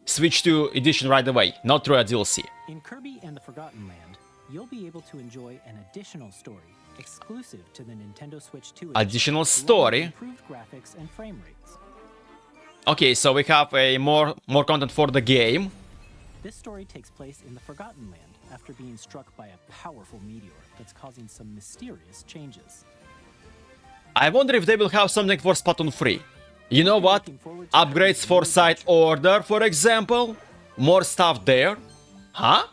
Switch 2 edition right away, not through a DLC.
In Kirby and the Forgotten Land, you'll be able to enjoy an additional story exclusive to the Nintendo Switch 2 edition,
Additional
along with
story?
improved graphics and frame rates.
Okay, so we have a more content for the game.
This story takes place in the Forgotten Land after being struck by a powerful meteor that's causing some mysterious changes.
I wonder if they will have something for Splatoon 3. You know what? Upgrades for Side Order, for example. More stuff there. Huh?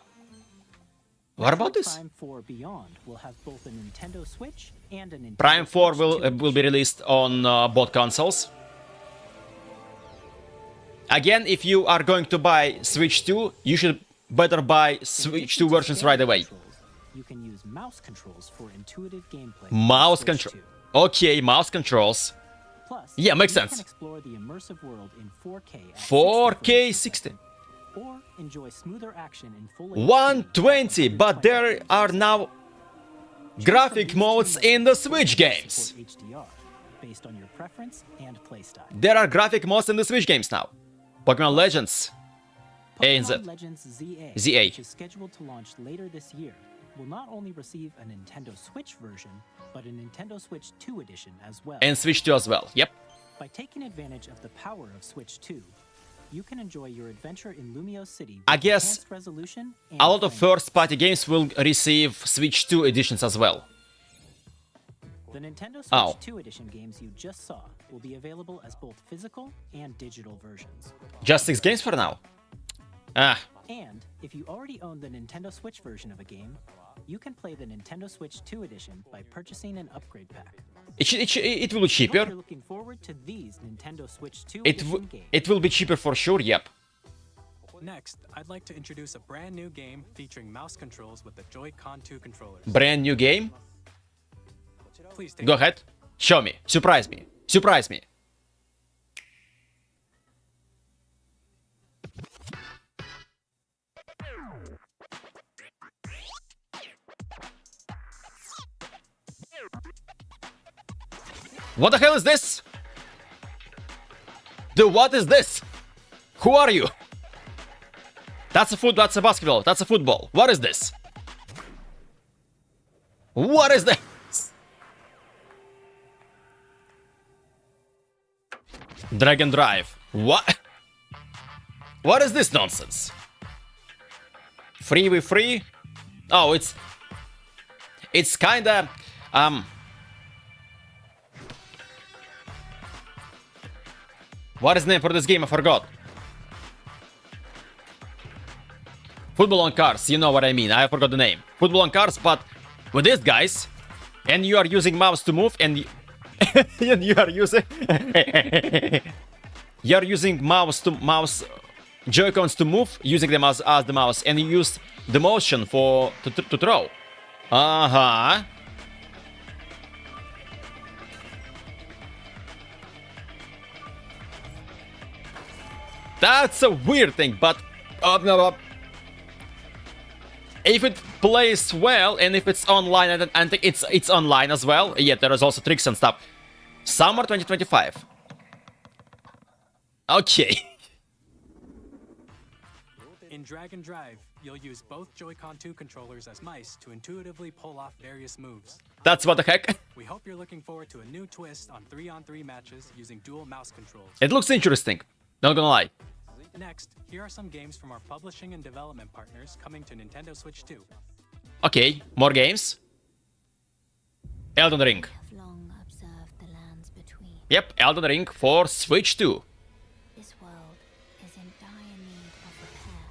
What about this?
Prime 4 Beyond will have both a Nintendo Switch and a Nintendo
Prime 4
Switch
will
2
be released on both consoles. Again, if you are going to buy Switch 2, you should better buy Switch 2 versions right away.
Controls, you can use mouse controls for intuitive gameplay.
Mouse
Switch
control.
2.
Okay, mouse controls.
Plus,
Yeah, makes
you
sense.
can explore the immersive world in 4K at
4K
60
60.
or enjoy smoother action in full
120, but there are now graphic modes in the Switch games.
HDR based on your preference and playstyle.
There are graphic modes in the Switch games now. Pokemon Legends. A and Z.
Pokemon Legends ZA,
ZA.
which is scheduled to launch later this year, will not only receive a Nintendo Switch version, but a Nintendo Switch 2 edition as well.
And Switch 2 as well. Yep.
By taking advantage of the power of Switch 2, you can enjoy your adventure in Lumio City with
I guess
enhanced resolution and
a lot of
frame rate.
first-party games will receive Switch 2 editions as well.
The Nintendo Switch
Oh.
2 edition games you just saw will be available as both physical and digital versions.
Just 6 games for now. Ah,
And if you already own the Nintendo Switch version of a game, you can play the Nintendo Switch 2 edition by purchasing an upgrade pack.
it will be
Hope
cheaper.
you're looking forward to these Nintendo Switch 2
It,
edition games.
it will be cheaper for sure, yep.
Next, I'd like to introduce a brand new game featuring mouse controls with the Joy-Con 2 controllers.
Brand new game.
Please take
Go ahead. Show me. Surprise me. Surprise me. What the hell is this? Dude, what is this? Who are you? That's a basketball. That's a football. What is this? What is this? Dragon Drive. What? What is this nonsense? Free with free? Oh, it's kinda what is the name for this game? I forgot. Football on cars, you know what I mean. I forgot the name. Football on cars, but with these guys, and you are using mouse to move, and and you are using you are using mouse Joy-Cons to move, using them as the mouse, and you use the motion to throw. Uh-huh. That's a weird thing, but if it plays well and if it's online, and I think it's online as well. Yeah, there is also tricks and stuff. Summer 2025. Okay.
In Dragon Drive, you'll use both Joy-Con 2 controllers as mice to intuitively pull off various moves.
That's what the heck.
We hope you're looking forward to a new twist on 3-on-3 matches using dual mouse controls.
It looks interesting. Not gonna lie.
Next, here are some games from our publishing and development partners coming to Nintendo Switch 2.
Okay, more games. Elden Ring.
Have long observed the lands between.
Yep, Elden Ring for Switch 2.
This world is in dire need of repair.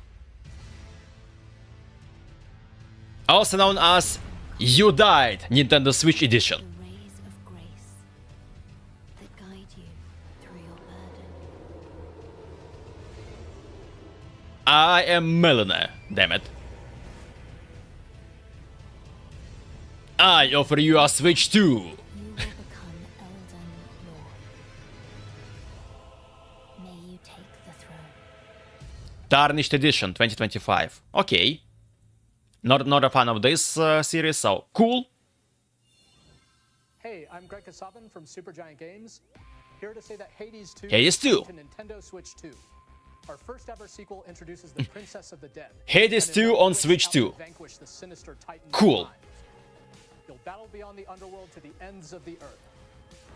Also known as You Died Nintendo Switch Edition.
The rays of grace that guide you through your burden.
I am millionaire, damn it. I offer you a Switch 2.
You will become Elden Lord. May you take the throne.
Tarnished Edition 2025. Okay. Not a fan of this series, so cool.
Hey, I'm Greg Kasavin from Supergiant Games. Here to say that Hades 2
Hades 2.
to Nintendo Switch 2. Our first ever sequel introduces the Princess of the Dead.
Hades
and
2
involves
on
witches
Switch
out to
2.
vanquish the sinister Titan
Cool.
crimes. You'll battle beyond the underworld to the ends of the earth,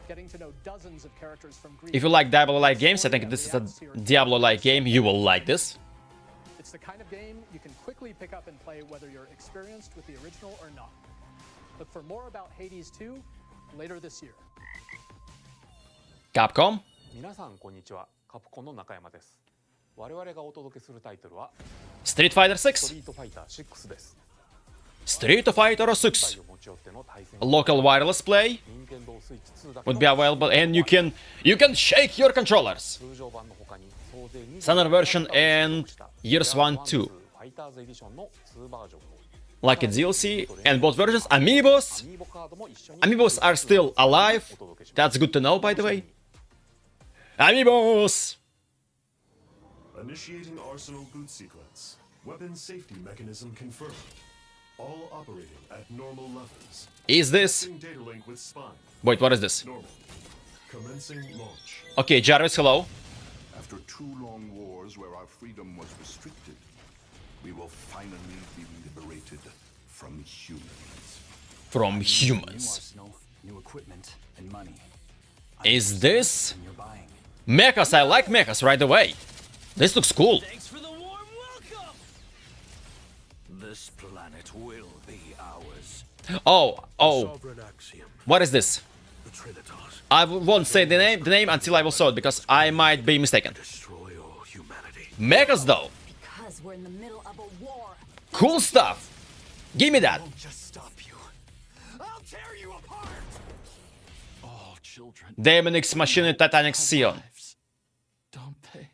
getting to know dozens of characters from Greece.
If you like Diablo-like games, I think this is a Diablo-like game. You will like this.
It's the kind of game you can quickly pick up and play whether you're experienced with the original or not. Look for more about Hades 2 later this year.
Capcom.
皆さんこんにちは。カプコンの中山です。我々がお届けするタイトルは
Street Fighter
スト
6.
リートファイター6です。
Street Fighter 6.
持ち寄っての対戦
Local wireless play
任天堂スイッチ2だけ
would be available, and you can shake your controllers.
通常版の他に総勢2
Standard version and Years 1, 2.
ファイターズエディションの2バージョン
Like a DLC, and both versions. Amiibos.
アミーボカードも一緒に
Amiibos are still alive.
お届けします
That's good to know, by the way. Amiibos.
Initiating arsenal boot sequence. Weapon safety mechanism confirmed. All operating at normal levels.
Is this?
Data link with spine.
Wait, what is this?
Normal. Commencing launch.
Okay, Jarvis, hello.
After 2 long wars where our freedom was restricted, we will finally be liberated from humans.
From humans.
New equipment and money.
Is this?
You're buying.
Mechas, I like mechas right away. This looks cool.
Thanks for the warm welcome. This planet will be ours.
Oh.
Sovereign axiom.
What is this?
The Trinitas.
I won't say the name until I will saw it, because I might be mistaken.
Destroy all humanity.
Mechas though.
Because we're in the middle of a war.
Cool stuff. Give me that.
Won't just stop you. I'll tear you apart. All children.
Demon X Machine Titanic Sion.
Don't they?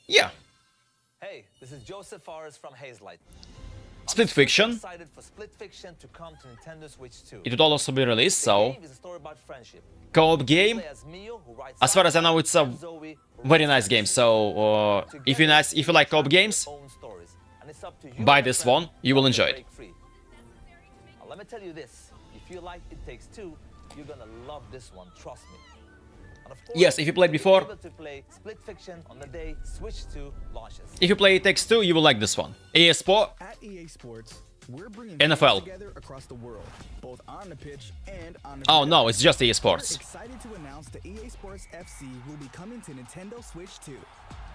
Yeah.
Hey, this is Joseph Forrest from Hazelight.
Split Fiction.
Excited for Split Fiction to come to Nintendo Switch 2.
It would also be released, so
The game is a story about friendship.
co-op game.
Play as Mio, who rides
As far as I know, it's a
Zoe, who
very
rides
nice game. So if you like co-op games,
own stories. And it's up to you,
buy
my
this
friend,
one. You will
to
enjoy it.
break free. Now, let me tell you this: if you like It Takes Two, you're gonna love this one. Trust me. And of course,
Yes, if you played
you'll be
before.
able to play Split Fiction on the day Switch 2 launches.
If you play It Takes Two, you will like this one. EA Sport.
At EA Sports, we're bringing
NFL.
fans together across the world, both on the pitch and on the
Oh
field.
no, it's just EA
We're
Sports.
excited to announce the EA Sports FC will be coming to Nintendo Switch 2.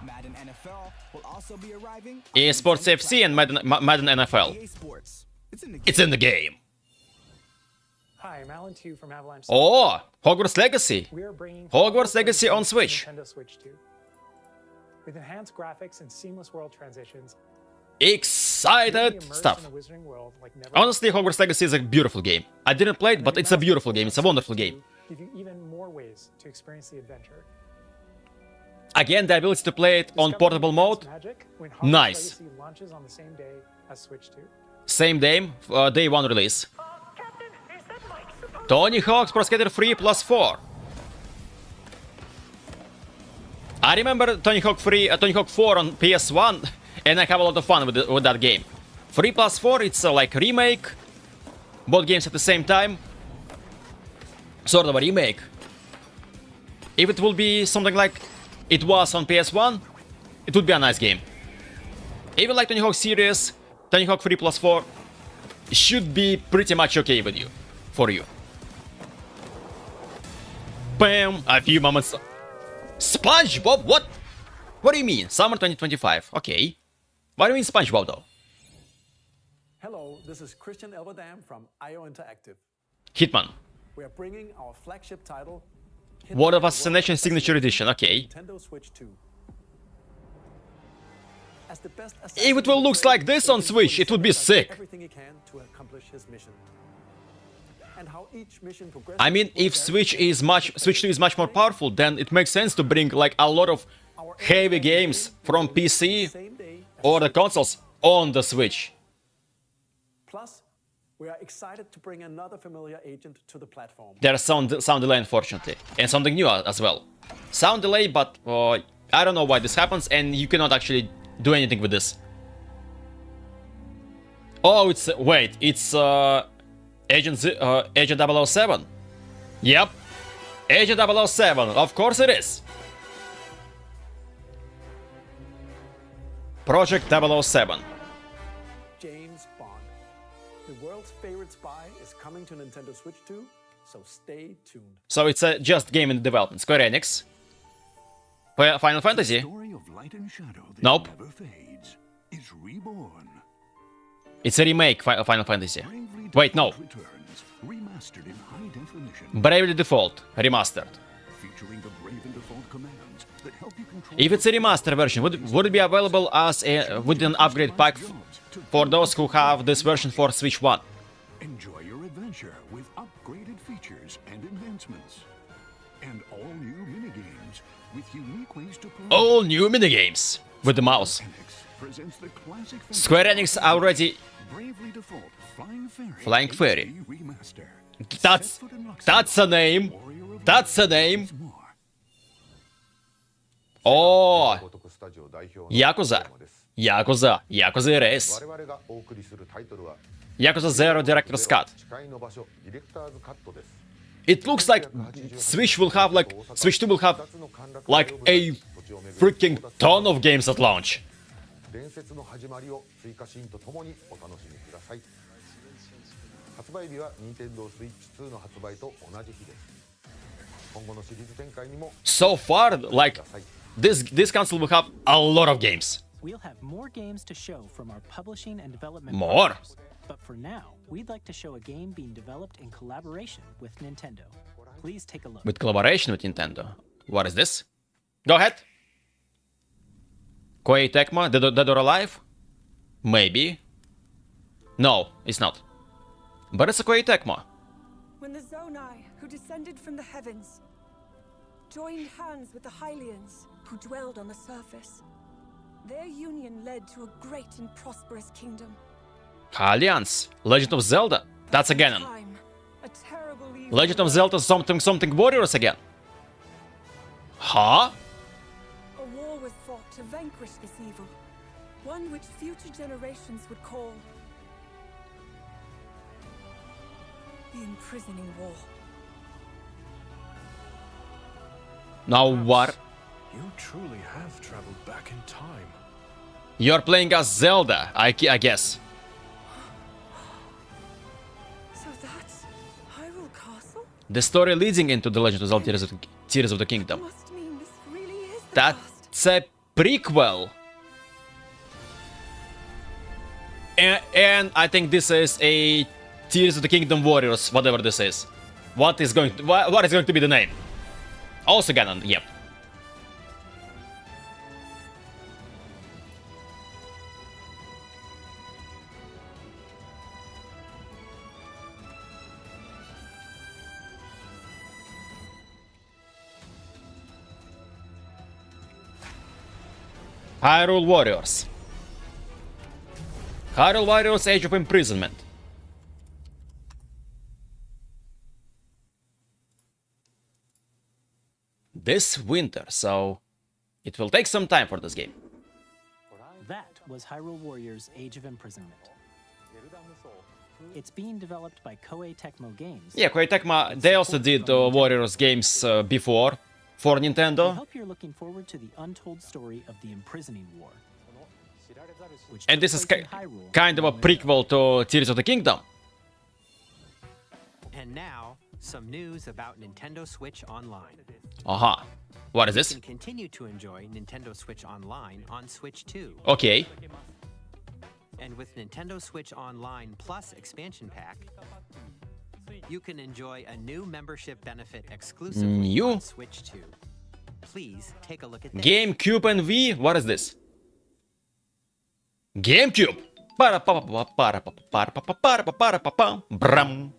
Madden NFL will also be arriving. on
EA Sports
Nintendo
FC and Madden NFL.
EA Sports. It's in the game.
It's in the game.
Hi, I'm Alan Tu from Avalanche.
Oh, Hogwarts Legacy.
We are bringing
Hogwarts Legacy on Switch.
Nintendo Switch 2. With enhanced graphics and seamless world transitions,
Excited stuff. Honestly, Hogwarts Legacy is a beautiful game. I didn't play it, but it's a beautiful game. It's a wonderful game.
give you even more ways to experience the adventure.
Again, the ability to play it on portable mode.
Magic when Hogwarts
Nice.
Legacy launches on the same day as Switch 2.
Same day 1 release. Tony Hawk's Pro Skater 3 plus 4. I remember Tony Hawk 4 on PS1, and I have a lot of fun with that game. 3 plus 4, it's like a remake. Both games at the same time. Sort of a remake. If it will be something like it was on PS1, it would be a nice game. Even like Tony Hawk series, Tony Hawk 3 plus 4 should be pretty much okay with you. For you. Bam! A few moments. SpongeBob? What? What do you mean? Summer 2025. Okay. What do you mean SpongeBob though?
Hello, this is Christian Elverdam from IO Interactive.
Hitman.
We are bringing our flagship title,
World of Assassination Signature Edition. Okay.
Nintendo Switch 2. As the best
If it will look like this on Switch, it would be sick.
everything he can to accomplish his mission. And how each mission progresses.
I mean, if Switch 2 is much more powerful, then it makes sense to bring like a lot of heavy games from PC or the consoles on the Switch.
Plus, we are excited to bring another familiar agent to the platform.
There's sound delay, unfortunately, and something new as well. Sound delay, but I don't know why this happens, and you cannot actually do anything with this. Oh, it's wait, it's Agent 007. Yep, Agent 007. Of course it is. Project 007.
James Bond. The world's favorite spy is coming to Nintendo Switch 2, so stay tuned.
So it's a just game in development. Square Enix. Final Fantasy? Nope.
Is reborn.
It's a remake, Final Fantasy. Wait, no.
Remastered in high definition.
Bravely Default, remastered.
Featuring the Brave and Default commands that help you control.
If it's a remaster version, would it be available as a with an upgrade pack for those who have this version for Switch 1?
Enjoy your adventure with upgraded features and enhancements. And all new minigames with unique ways to play.
All new minigames with the mouse.
Presents the classic
Square Enix already.
Bravely Default
Flying Fairy.
Remaster.
That's a name. That's a name. Oh, Yakuza. Yakuza Race. Yakuza 0 Director's Cut. It looks like Switch 2 will have like a freaking ton of games at launch. So far, like this console will have a lot of games.
We'll have more games to show from our publishing and development
More?
partners. But for now, we'd like to show a game being developed in collaboration with Nintendo. Please take a look.
With collaboration with Nintendo. What is this? Go ahead. Koei Tecmo, Dead or Alive? Maybe. No, it's not. But it's a Koei Tecmo.
When the Zonai, who descended from the heavens, joined hands with the Hylians, who dwelled on the surface, their union led to a great and prosperous kingdom.
Alliance, Legend of Zelda. That's a Ganon. Legend of Zelda something Warriors again. Huh?
A war was fought to vanquish this evil, one which future generations would call the imprisoning war.
Now what?
You truly have traveled back in time.
You're playing as Zelda, I guess.
So that's Hyrule Castle?
The story leading into the Legend of Zelda Tears of the Kingdom.
Must mean this really is the
That's a prequel. And I think this is a Tears of the Kingdom Warriors, whatever this is. What is going to be the name? Also Ganon, yep. Hyrule Warriors. Hyrule Warriors Age of Imprisonment. This winter, so it will take some time for this game.
That was Hyrule Warriors Age of Imprisonment. It's being developed by Koei Tecmo Games.
Yeah, Koei Tecmo, they also did Warriors games before for Nintendo.
I hope you're looking forward to the untold story of the Imprisoning War.
And this is kind of a prequel to Tears of the Kingdom.
And now, some news about Nintendo Switch Online.
Aha. What is this?
You can continue to enjoy Nintendo Switch Online on Switch 2.
Okay.
And with Nintendo Switch Online Plus expansion pack, you can enjoy a new membership benefit exclusively on Switch 2. Please take a look at this.
GameCube and Wii? What is this? GameCube! Brum.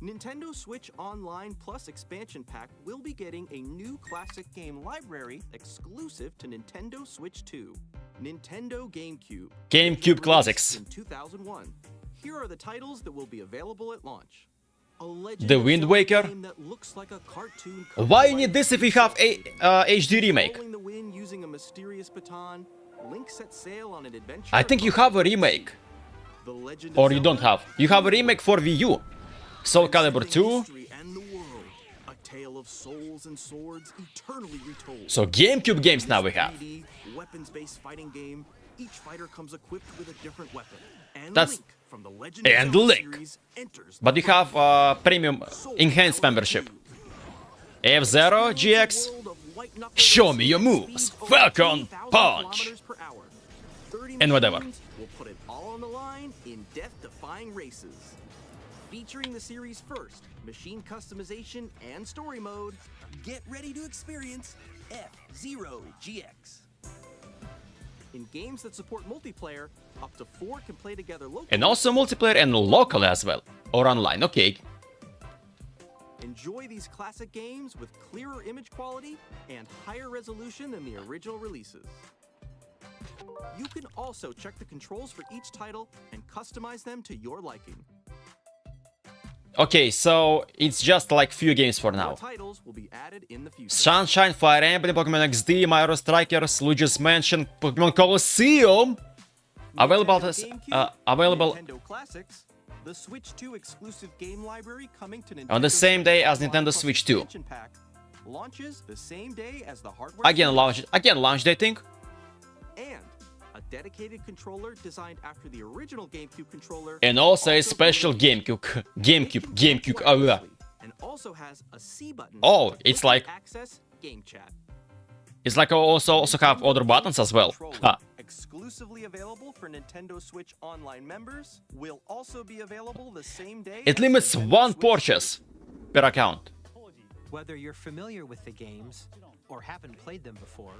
Nintendo Switch Online Plus expansion pack will be getting a new classic game library exclusive to Nintendo Switch 2. Nintendo GameCube.
GameCube Classics.
In 2001. Here are the titles that will be available at launch.
The Wind Waker. Why you need this if you have a HD remake? I think you have a remake. Or you don't have. You have a remake for Wii U. Soul Calibur 2. So GameCube games now we have.
Weapons-based fighting game. Each fighter comes equipped with a different weapon.
That's and Link. But you have premium enhanced membership. F0 GX. Show me your moves. Falcon Punch. And whatever.
We'll put it all on the line in death-defying races. Featuring the series' first machine customization and story mode, get ready to experience F0 GX. In games that support multiplayer, up to 4 can play together locally.
And also multiplayer and local as well. Or online, okay.
Enjoy these classic games with clearer image quality and higher resolution than the original releases. You can also check the controls for each title and customize them to your liking.
Okay, so it's just like few games for now. Sunshine, Fire Emblem, Pokemon XD, Mario Strikers, Luigi's Mansion, Pokemon Colosseum. Available as available
the Switch 2 exclusive game library coming to Nintendo
on the same day as Nintendo Switch 2.
Launches the same day as the hardware.
Again launch they think.
And a dedicated controller designed after the original GameCube controller.
And also a special GameCube.
And also has a C button.
Oh, it's like
access game chat.
It's like also have other buttons as well.
Exclusively available for Nintendo Switch Online members, will also be available the same day.
It limits one purchase per account.
Whether you're familiar with the games or haven't played them before,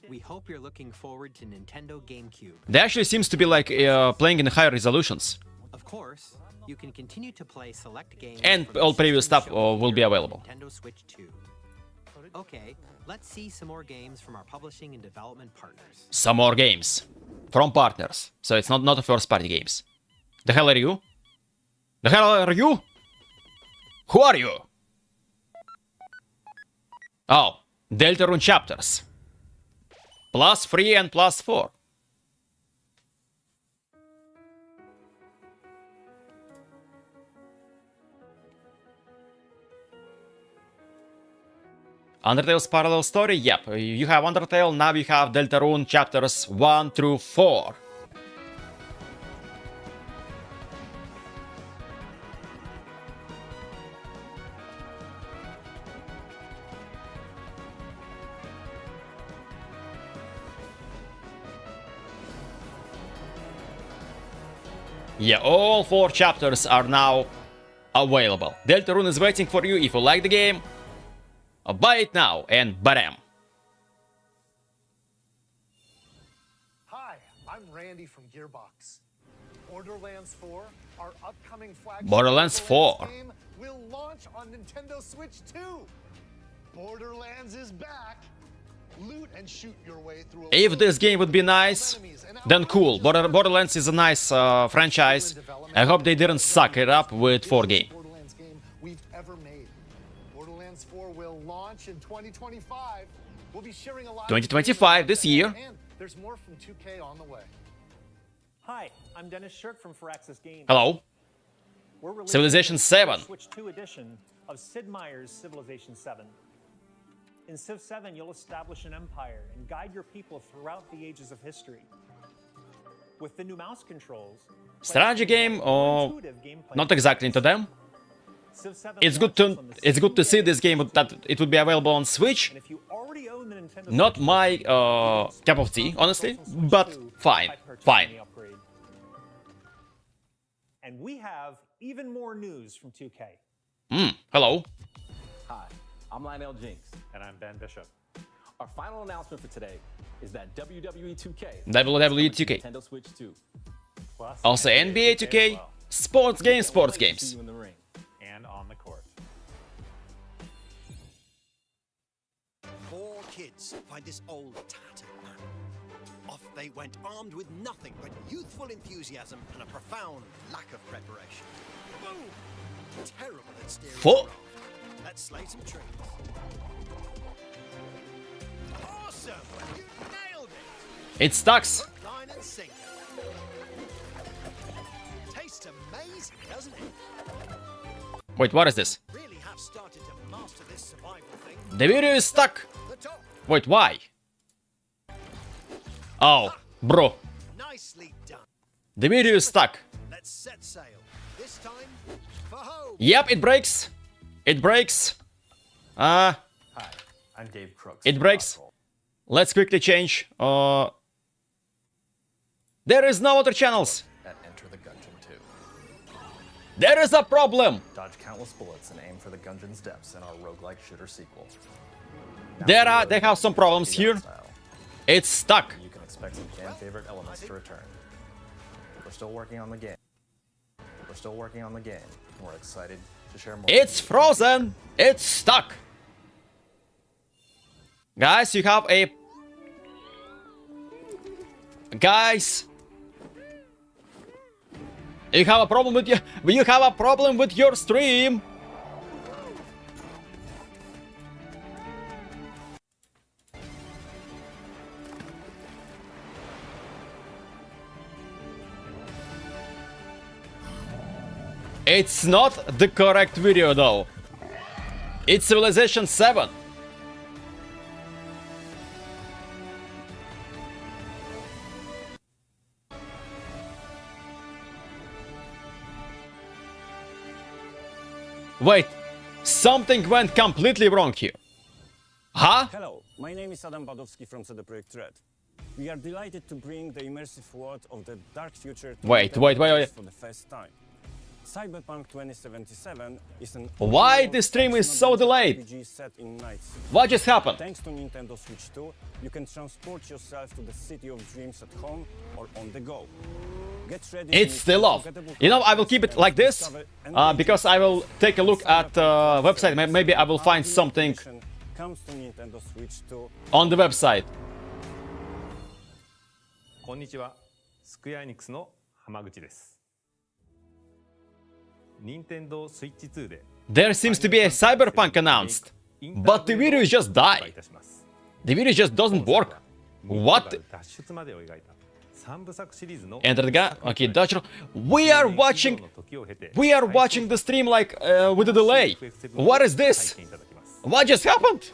we hope you're looking forward to Nintendo GameCube.
They actually seems to be like playing in higher resolutions.
Of course, you can continue to play select games
and all previous stuff will be available.
Nintendo Switch 2. Okay, let's see some more games from our publishing and development partners.
Some more games from partners. So it's not a first party games. The hell are you? The hell are you? Who are you? Oh, Deltarune chapters. +3 and +4. Undertale's parallel story? Yep, you have Undertale, now you have Deltarune chapters 1 through 4. Yeah, all 4 chapters are now available. Deltarune is waiting for you if you like the game. Buy it now and bam!
Hi, I'm Randy from Gearbox. Borderlands 4, our upcoming flagship
Borderlands 4
game, will launch on Nintendo Switch 2. Borderlands is back. Loot and shoot your way through.
If this game would be nice, then cool. Borderlands is a nice franchise. I hope they didn't suck it up with 4 game.
We've ever made. Borderlands 4 will launch in 2025. We'll be sharing a lot
2025 this year.
And there's more from 2K on the way.
Hi, I'm Dennis Shirk from Firaxis Games.
Hello.
We're releasing
Civilization 7.
Switch 2 edition of Sid Meier's Civilization 7. In Civ 7, you'll establish an empire and guide your people throughout the ages of history. With the new mouse controls,
Strategy game or not exactly into them. It's good to see this game that it would be available on Switch. Not my cup of tea, honestly, but fine.
And we have even more news from 2K.
Hello.
Hi, I'm Lionel Jinks.
And I'm Ben Bishop.
Our final announcement for today is that WWE 2K.
WWE 2K.
Nintendo Switch 2.
Also NBA 2K. Sports games.
on the court.
4 kids find this old tattered man. Off they went armed with nothing but youthful enthusiasm and a profound lack of preparation. Boom! Terrible at steering.
Four.
Let's slay some trees. Awesome! You nailed it!
It stacks.
Hook, line, and sinker. Tastes amazing, doesn't it?
Wait, what is this?
Really have started to master this survival thing.
The video is stuck.
The top.
Wait, why? Oh, bro.
Nicely done.
The video is stuck.
Let's set sail. This time for home.
Yep, it breaks. It breaks.
Hi, I'm Dave Crooks.
It breaks. Let's quickly change. There is no other channels.
At Enter the Gungeon 2.
There is a problem.
Dodge countless bullets and aim for the Gungeon's depths in our roguelike shooter sequel.
They have some problems here. It's stuck.
You can expect some fan favorite elements to return. We're still working on the game. We're excited to share more.
It's frozen. It's stuck. Guys, you have a... Guys. You have a problem with your stream. It's not the correct video though. It's Civilization 7. Wait, something went completely wrong here. Huh?
Hello, my name is Adam Badowski from CD Projekt Red. We are delighted to bring the immersive world of the dark future to
Wait.
for the first time. Cyberpunk 2077 is an
Why the stream is so delayed?
RPG set in Night City.
What just happened?
Thanks to Nintendo Switch 2, you can transport yourself to the city of dreams at home or on the go. Get ready.
It's still off. You know, I will keep it like this because I will take a look at website. Maybe I will find something
comes to Nintendo Switch 2.
on the website.
こんにちは。スクエアエニックスの浜口です。Nintendo Switch 2で
There seems to be a Cyberpunk announced, but the video just died. The video just doesn't work. What?
脱出までを描いた3部作シリーズの
Enter the game. Okay, Dutch. We are watching the stream like with a delay. What is this? What just happened?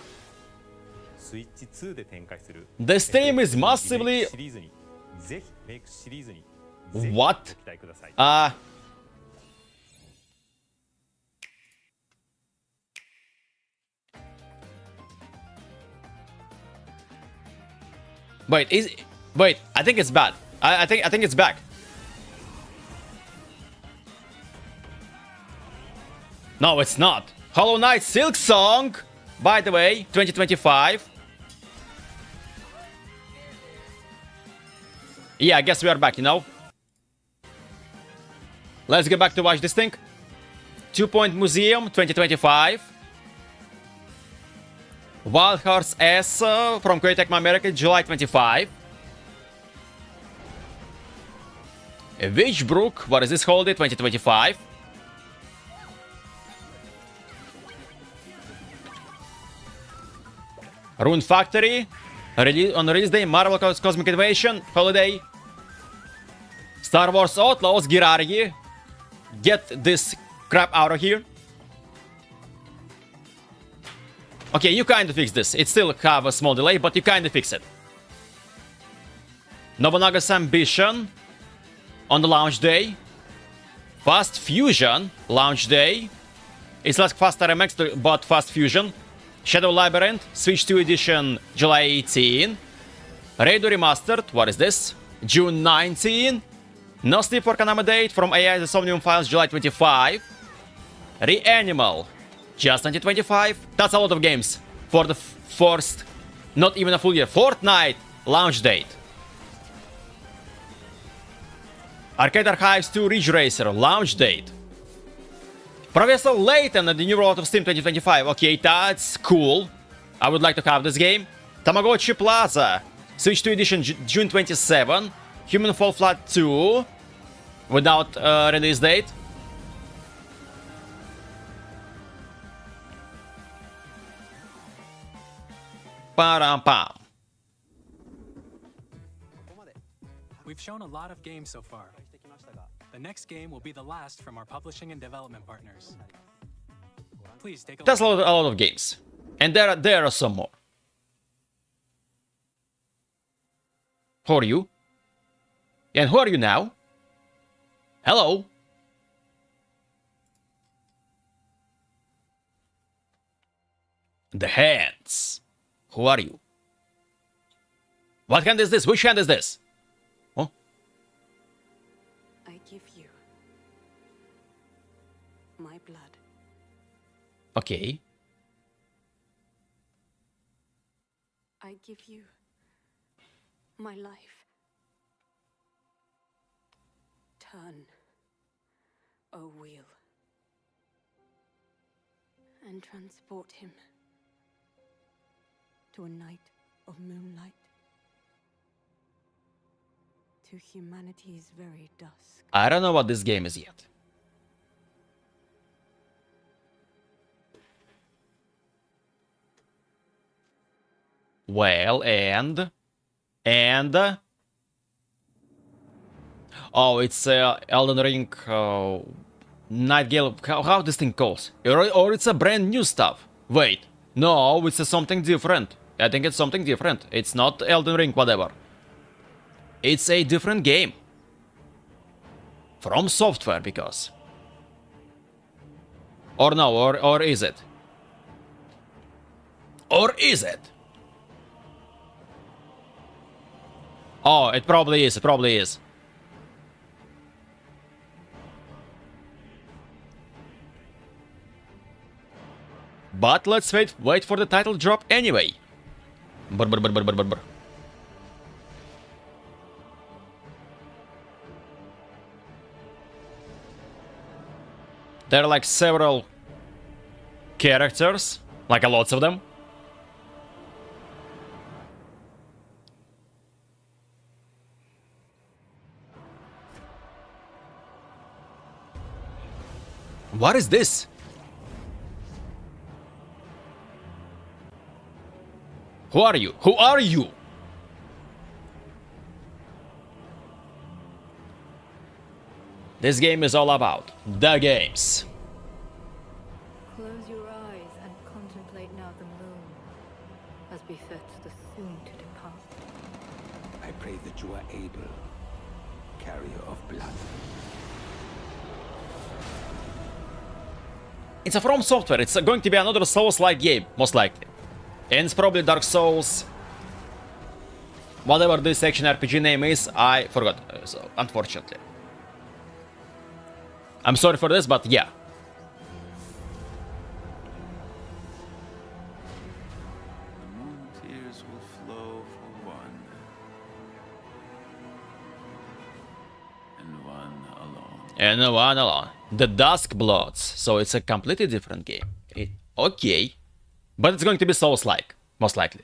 スイッチ2で展開する
The stream is massively.
シリーズにぜひメイクシリーズに
What?
ご期待ください。
Wait, I think it's bad. I think it's back. No, it's not. Hollow Knight Silk Song, by the way, 2025. Yeah, I guess we are back, you know. Let's get back to watch this thing. 2 Point Museum 2025. Wild Hearts S from Koei Tecmo America, July 25. Witchbrook, what is this holiday? 2025. Rune Factory, on release day, Marvel Cosmic Invasion, holiday. Star Wars Outlaws, Girargi. Get this crap out of here. Okay, you kinda fix this. It still have a small delay, but you kinda fix it. Nobunaga's Ambition on the launch day. Fast Fusion launch day. It's like Fast RMX, but Fast Fusion. Shadow Labyrinth, Switch 2 edition, July 18. Radio Remastered, what is this? June 19. No Sleep for Kanama date from AI The Somnium Files, July 25. Reanimal, just 2025. That's a lot of games for the first, not even a full year. Fortnite launch date. Arcade Archives 2 Ridge Racer launch date. Professor Layton at the new rollout of Steam 2025. Okay, that's cool. I would like to have this game. Tamagotchi Plaza. Switch 2 edition June 27. Human Fall Flat 2. Without release date. Param-pam.
We've shown a lot of games so far. The next game will be the last from our publishing and development partners. Please take a
That's
look.
a lot of games. And there are some more. Who are you? And who are you now? Hello? The hands. Who are you? What hand is this? Which hand is this? Oh?
I give you my blood.
Okay.
I give you my life. Turn, O wheel, and transport him to a night of moonlight, to humanity's very dusk.
I don't know what this game is yet. Well, and oh, it's Elden Ring Nightgale. How this thing calls? Or it's a brand new stuff. Wait, no, it's something different. I think it's something different. It's not Elden Ring, whatever. It's a different game. From software, because. Or no, or is it? Or is it? Oh, it probably is, it probably is. But let's wait for the title drop anyway. Brr. There are like several characters, like a lots of them. What is this? Who are you? Who are you? This game is all about the games.
Close your eyes and contemplate now the moon, as befits the soon to depart.
I pray that you are able, carrier of blood.
It's a From Software. It's going to be another Souls-like game, most likely. And it's probably Dark Souls. Whatever this action RPG name is, I forgot, so unfortunately. I'm sorry for this, but yeah.
The moon tears will flow for one. And one alone.
And one alone. The Dusk Bloods. So it's a completely different game. Okay. But it's going to be Souls-like, most likely.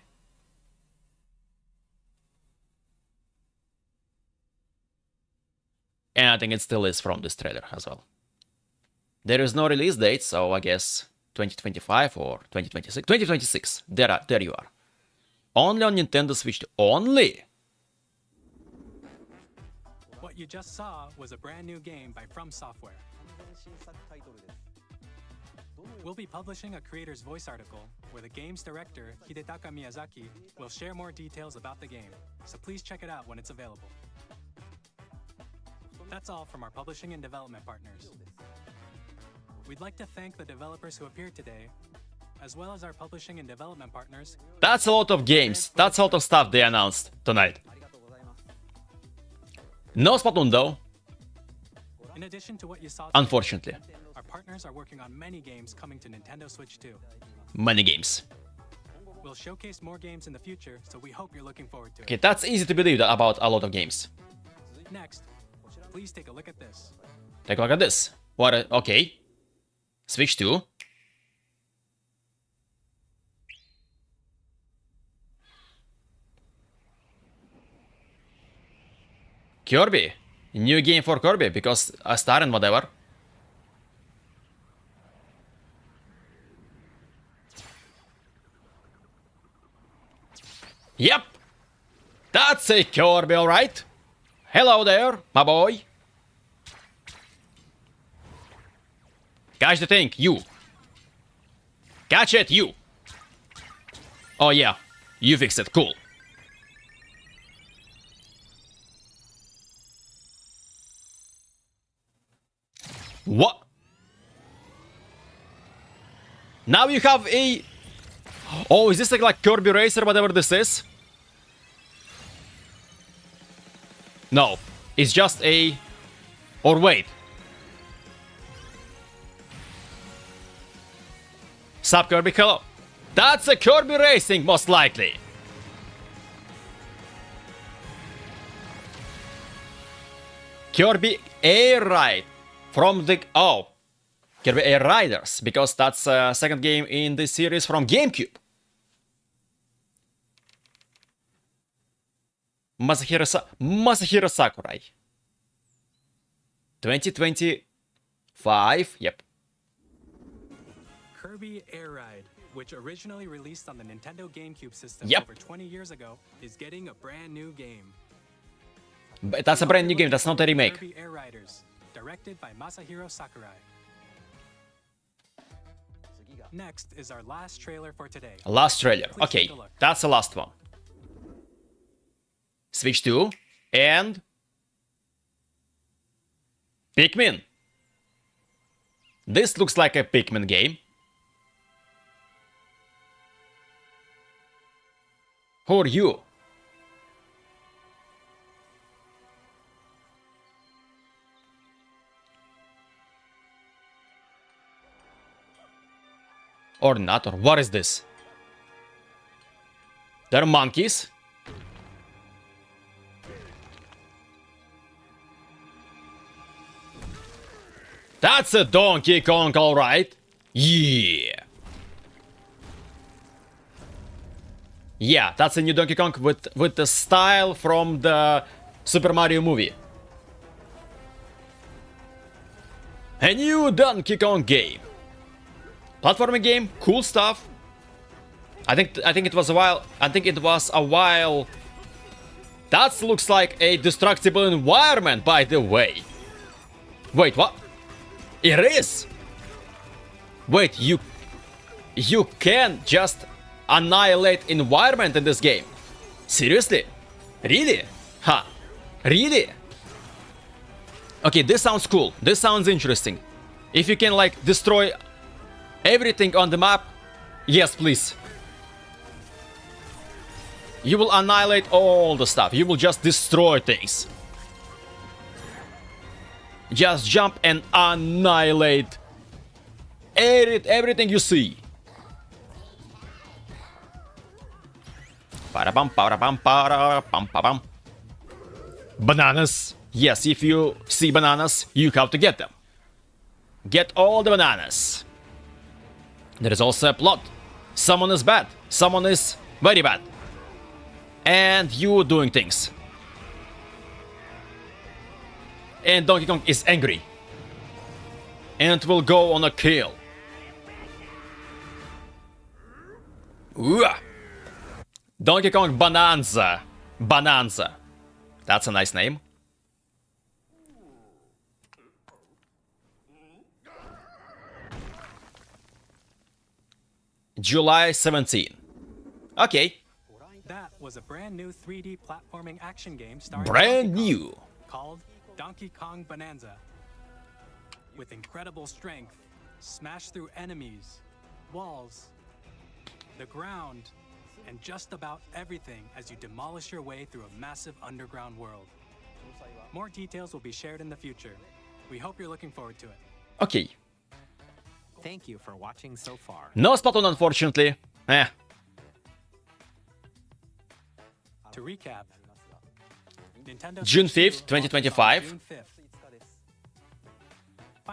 And I think it still is from this trailer as well. There is no release date, so I guess 2025 or 2026. 2026. There you are. Only on Nintendo Switch 2. Only?
What you just saw was a brand new game by From Software. We'll be publishing a creator's voice article where the game's director, Hidetaka Miyazaki, will share more details about the game, so please check it out when it's available. That's all from our publishing and development partners. We'd like to thank the developers who appeared today, as well as our publishing and development partners.
That's a lot of games. That's a lot of stuff they announced tonight. No Splatoon though.
In addition to what you saw today,
Unfortunately.
our partners are working on many games coming to Nintendo Switch 2.
Many games.
We'll showcase more games in the future, so we hope you're looking forward to it.
Okay, that's easy to believe about a lot of games.
Next, please take a look at this.
Take a look at this. Okay. Switch 2. Kirby. New game for Kirby, because a star and whatever. Yep. That's a Kirby, alright. Hello there, my boy. Catch the thing, you. Catch it, you. Oh yeah, you fixed it, cool. What? Now you have a... Oh, is this like Kirby Racer, whatever this is? No, it's just a... Or wait. Sup, Kirby, hello. That's a Kirby Racing, most likely. Kirby Air Ride. From the... Oh. Kirby Air Riders, because that's the second game in this series from GameCube. Masahiro Sakurai. 2025, yep.
Kirby Air Ride, which originally released on the Nintendo GameCube system
Yep.
over 20 years ago, is getting a brand new game.
But that's a brand new game, that's not a remake.
Kirby Air Riders, directed by Masahiro Sakurai. Next is our last trailer for today.
Last trailer,
Please
okay,
take a look.
that's the last one. Switch 2 and Pikmin. This looks like a Pikmin game. Who are you? Or not, or what is this? They're monkeys. That's a Donkey Kong, alright. Yeah. Yeah, that's a new Donkey Kong with the style from the Super Mario movie. A new Donkey Kong game. Platforming game, cool stuff. I think it was a while. That looks like a destructible environment, by the way. Wait, what? It is. Wait, you can just annihilate environment in this game. Seriously? Really? Huh? Really? Okay, this sounds cool. This sounds interesting. If you can like destroy everything on the map, yes, please. You will annihilate all the stuff. You will just destroy things. Just jump and annihilate everything you see. Bananas. Yes, if you see bananas, you have to get them. Get all the bananas. There is also a plot. Someone is bad. Someone is very bad. And you doing things. And Donkey Kong is angry. And will go on a kill. Ooh. Donkey Kong Bonanza. Bonanza. That's a nice name. July 17. Okay.
That was a brand new 3D platforming action game starring
Brand
Donkey Kong,
new.
called Donkey Kong Bonanza. With incredible strength, smash through enemies, walls, the ground, and just about everything as you demolish your way through a massive underground world. More details will be shared in the future. We hope you're looking forward to it.
Okay.
Thank you for watching so far.
No Splatoon, unfortunately.
To recap, Nintendo
June
Switch
5th,
2 launches on
2025.
June 5th.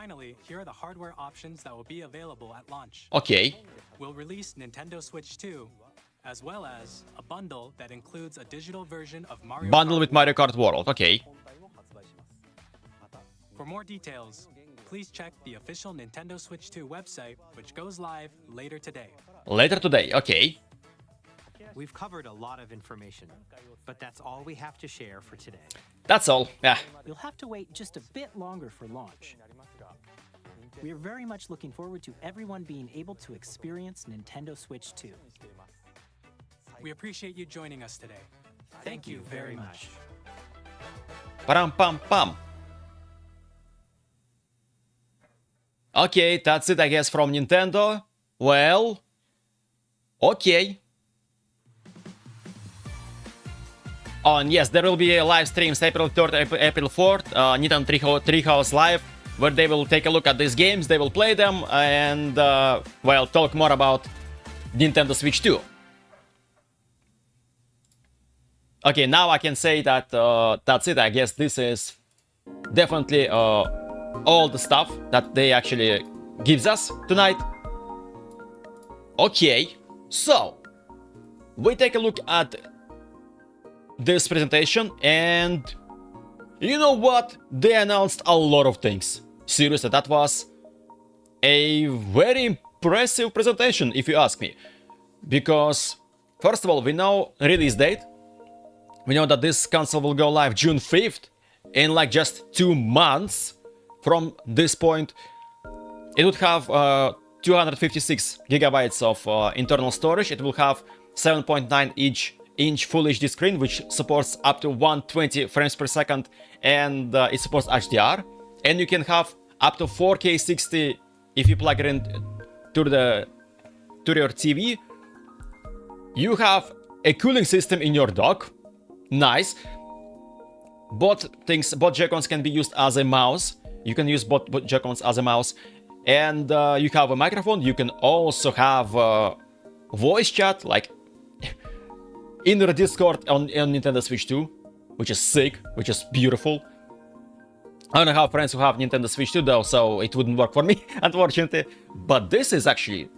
Finally, here are the hardware options that will be available at launch.
Okay.
We'll release Nintendo Switch 2, as well as a bundle that includes a digital version of Mario
Bundle
Kart
with Mario Kart World. Okay.
For more details, please check the official Nintendo Switch 2 website, which goes live later today.
Later today. Okay.
We've covered a lot of information, but that's all we have to share for today.
That's all. Yeah.
You'll have to wait just a bit longer for launch. We are very much looking forward to everyone being able to experience Nintendo Switch 2.
We appreciate you joining us today. Thank you very much.
Param-pam-pam. Okay, that's it, I guess, from Nintendo. Well, okay. And yes, there will be a live stream April 3rd, April 4th, Nintendo Treehouse Live, where they will take a look at these games, they will play them, and, well, talk more about Nintendo Switch 2. Okay, now I can say that that's it. I guess this is definitely all the stuff that they actually gives us tonight. Okay, so we take a look at this presentation, and you know what? They announced a lot of things. Seriously, that was a very impressive presentation, if you ask me. Because, first of all, we know release date. We know that this console will go live June 5th, in like just 2 months from this point. It would have 256 gigabytes of internal storage. It will have 7.9-inch Full HD screen, which supports up to 120 frames per second, and it supports HDR. And you can have up to 4K 60 if you plug it in to your TV. You have a cooling system in your dock. Nice. Both Joy-Cons can be used as a mouse. You can use both Joy-Cons as a mouse. And you have a microphone. You can also have voice chat, like in the Discord on Nintendo Switch 2, which is sick, which is beautiful. I don't have friends who have Nintendo Switch 2 though, so it wouldn't work for me, unfortunately. But this is actually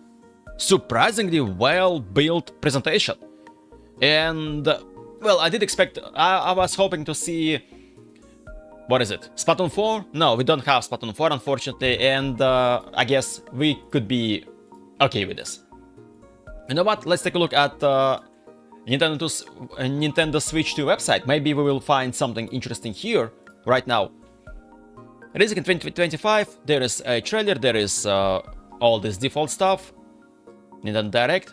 surprisingly well-built presentation. And well, I did expect, I was hoping to see, what is it, Splatoon 4? No, we don't have Splatoon 4, unfortunately, and I guess we could be okay with this. You know what, let's take a look at Nintendo Switch 2 website. Maybe we will find something interesting here, right now. Releasing in 2025, there is a trailer, there is all this default stuff, Nintendo Direct.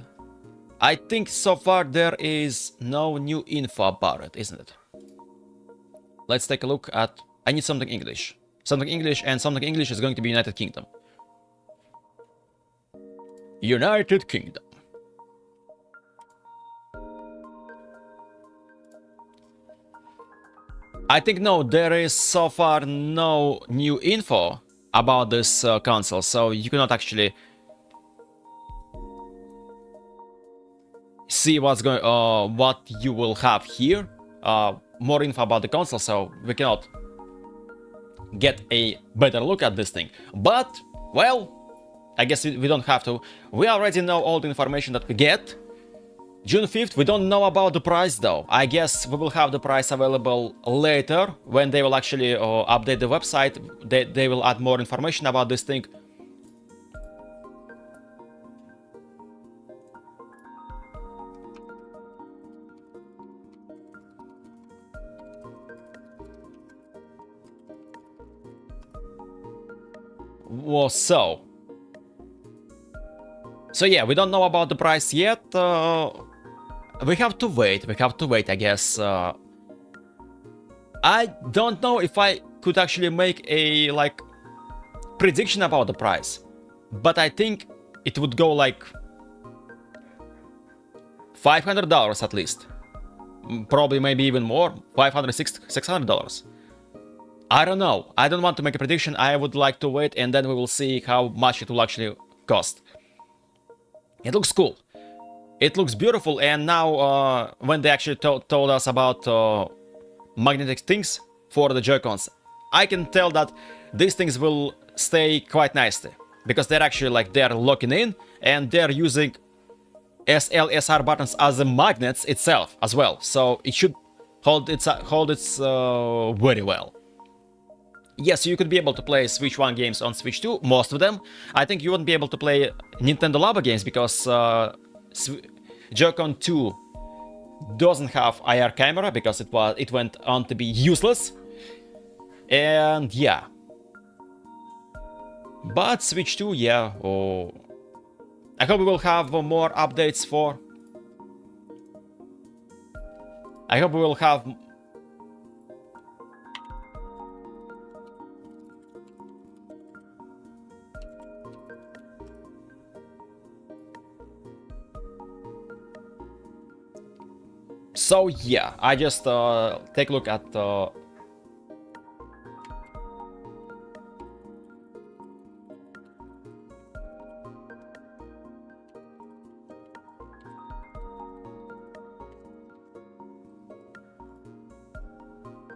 I think so far there is no new info about it, isn't it? Let's take a look at... I need something English. Something English, and something English is going to be United Kingdom. United Kingdom. I think no, there is so far no new info about this console, so you cannot actually see what's going, what you will have here. More info about the console, so we cannot get a better look at this thing. But well, I guess we don't have to. We already know all the information that we get. June 5th, we don't know about the price though. I guess we will have the price available later when they will actually update the website. They will add more information about this thing. Well, so yeah, we don't know about the price yet. We have to wait, I guess. I don't know if I could actually make a, like, prediction about the price. But I think it would go, like, $500 at least. Probably maybe even more, $500, $600. I don't know. I don't want to make a prediction. I would like to wait, and then we will see how much it will actually cost. It looks cool. It looks beautiful, and now when they actually told us about magnetic things for the Joy-Cons, I can tell that these things will stay quite nicely, because they're actually like they're locking in, and they're using SLSR buttons as the magnets itself as well, so it should hold its very well. Yes, you could be able to play Switch 1 games on Switch 2, most of them. I think you wouldn't be able to play Nintendo Labo games because Joy-Con 2 doesn't have IR camera because it went on to be useless. And yeah. But Switch 2, yeah. Oh. I hope we will have more updates for... I hope we will have... So yeah, I just take a look at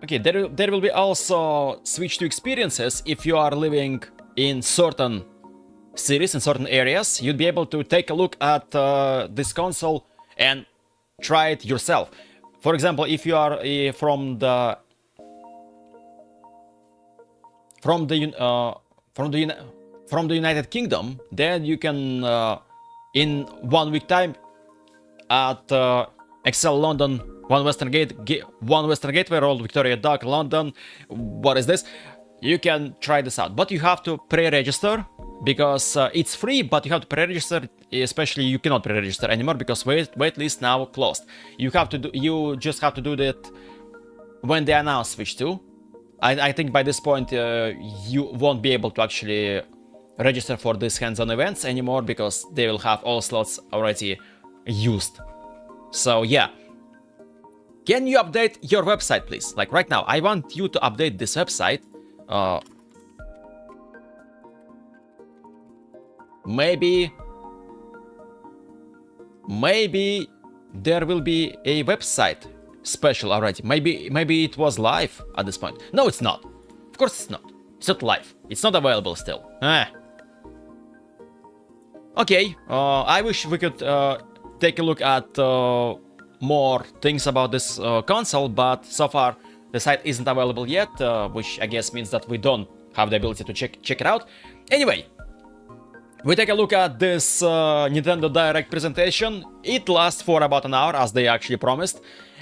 okay, there will be also Switch 2 experiences if you are living in certain cities, in certain areas. You'd be able to take a look at this console and try it yourself. For example, if you are from the United Kingdom, then you can in 1 week time at Excel London, One Western Gateway Road, Victoria Dock, London. What is this? You can try this out, but you have to pre-register because it's free, but you have to pre-register. Especially, you cannot pre-register anymore because waitlist now closed. You just have to do that when they announce Switch 2. I think by this point you won't be able to actually register for these hands-on events anymore because they will have all slots already used. So yeah. Can you update your website, please? Like right now, I want you to update this website. Maybe there will be a website special already. Maybe it was live at this point. No, it's not. Of course it's not. It's not live. It's not available still. Okay, I wish we could take a look at more things about this console, but so far the site isn't available yet, which I guess means that we don't have the ability to check it out. Anyway, we take a look at this Nintendo Direct presentation. It lasts for about an hour, as they actually promised.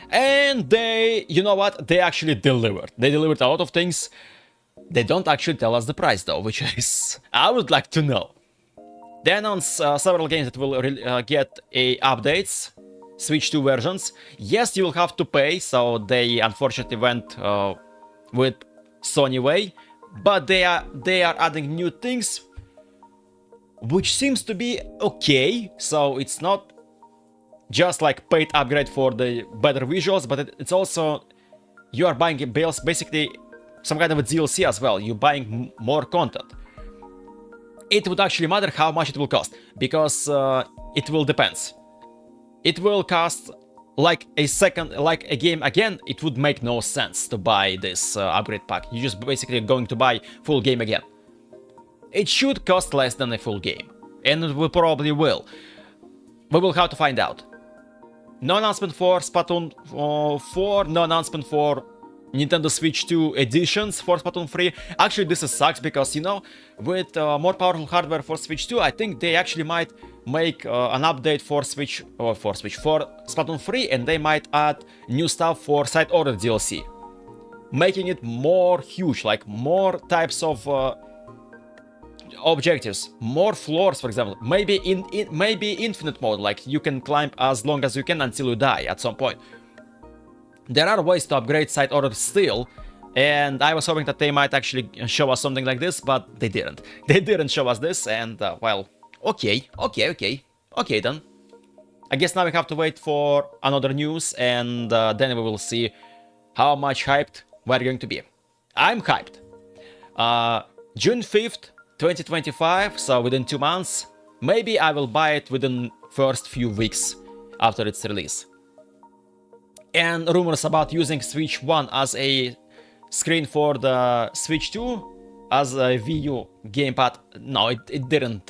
And they, you know what, they actually delivered. They delivered a lot of things. They don't actually tell us the price though, which is, I would like to know. They announced several games that will get updates, Switch 2 versions. Yes, you will have to pay, so they unfortunately went with Sony way. But they are adding new things, which seems to be okay. So it's not just like paid upgrade for the better visuals, but it's also you are buying basically some kind of a DLC as well. You're buying more content. It would actually matter how much it will cost, because it will depend. It will cost like a game again. It would make no sense to buy this upgrade pack. You're just basically going to buy full game again. It should cost less than a full game, and it will probably will. We will have to find out. No announcement for Splatoon 4, no announcement for Nintendo Switch 2 editions for Splatoon 3. Actually, this sucks because, you know, with more powerful hardware for Switch 2, I think they actually might make an update for Splatoon 3, and they might add new stuff for side order DLC, making it more huge, like more types of objectives, more floors, for example. Maybe maybe infinite mode, like you can climb as long as you can until you die at some point. There are ways to upgrade side order still, and I was hoping that they might actually show us something like this, but they didn't. They didn't show us this, and well, okay then. I guess now we have to wait for another news, and then we will see how much hyped we're going to be. I'm hyped. June 5th, 2025, so within 2 months. Maybe I will buy it within first few weeks after its release. And rumors about using Switch 1 as a screen for the Switch 2 as a Wii U gamepad. No, it didn't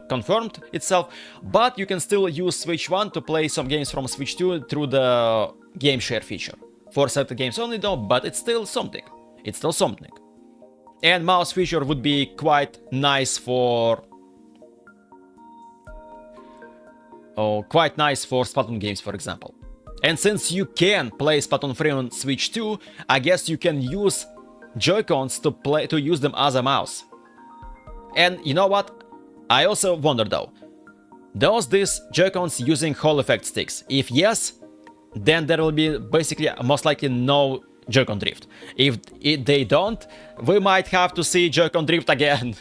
confirm itself, but you can still use Switch 1 to play some games from Switch 2 through the game share feature. For certain games only though, but it's still something. It's still something. And mouse feature would be quite nice for Splatoon games, for example. And since you can play Splatoon 3 on Switch 2, I guess you can use Joy-Cons to use them as a mouse. And you know what? I also wonder though, does these Joy-Cons using Hall effect sticks? If yes, then there will be basically most likely no Joy-Con drift. If they don't, we might have to see Joy-Con drift again.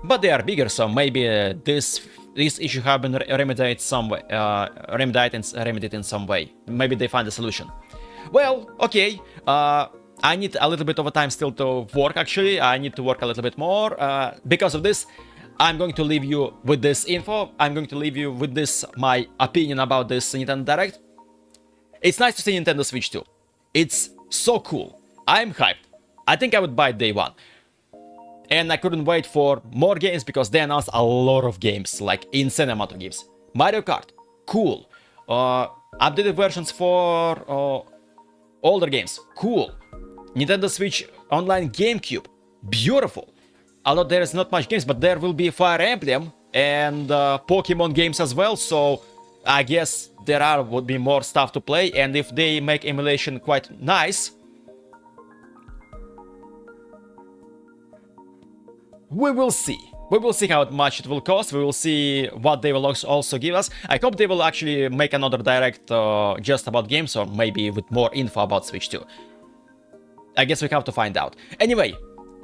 But they are bigger, so maybe this issue have been remedied in some way. Maybe they find a solution. Well, okay. I need a little bit of a time still to work, actually. I need to work a little bit more. Because of this, I'm going to leave you with this info. I'm going to leave you with this, my opinion about this Nintendo Direct. It's nice to see Nintendo Switch 2. It's so cool. I'm hyped. I think I would buy it day one. And I couldn't wait for more games because they announced a lot of games, like insane amount of games. Mario Kart, cool. Updated versions for older games, cool. Nintendo Switch Online GameCube, beautiful. Although there is not much games, but there will be Fire Emblem and Pokemon games as well, so I guess there would be more stuff to play, and if they make emulation quite nice, we will see. We will see how much it will cost, we will see what they will also give us. I hope they will actually make another Direct just about games, or maybe with more info about Switch 2. I guess we have to find out. Anyway,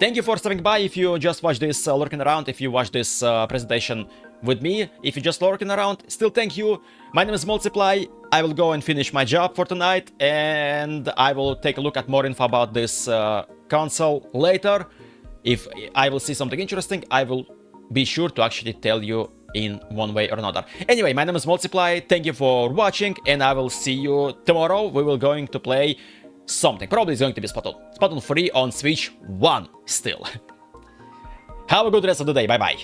thank you for stopping by if you just watched this lurking around, if you watched this presentation with me. If you're just lurking around, still thank you. My name is Multiply. I will go and finish my job for tonight, and I will take a look at more info about this console later. If I will see something interesting, I will be sure to actually tell you in one way or another. Anyway, my name is Multiply. Thank you for watching, and I will see you tomorrow. We will going to play something. Probably it's going to be Splatoon 3 on Switch 1 still. Have a good rest of the day. Bye bye.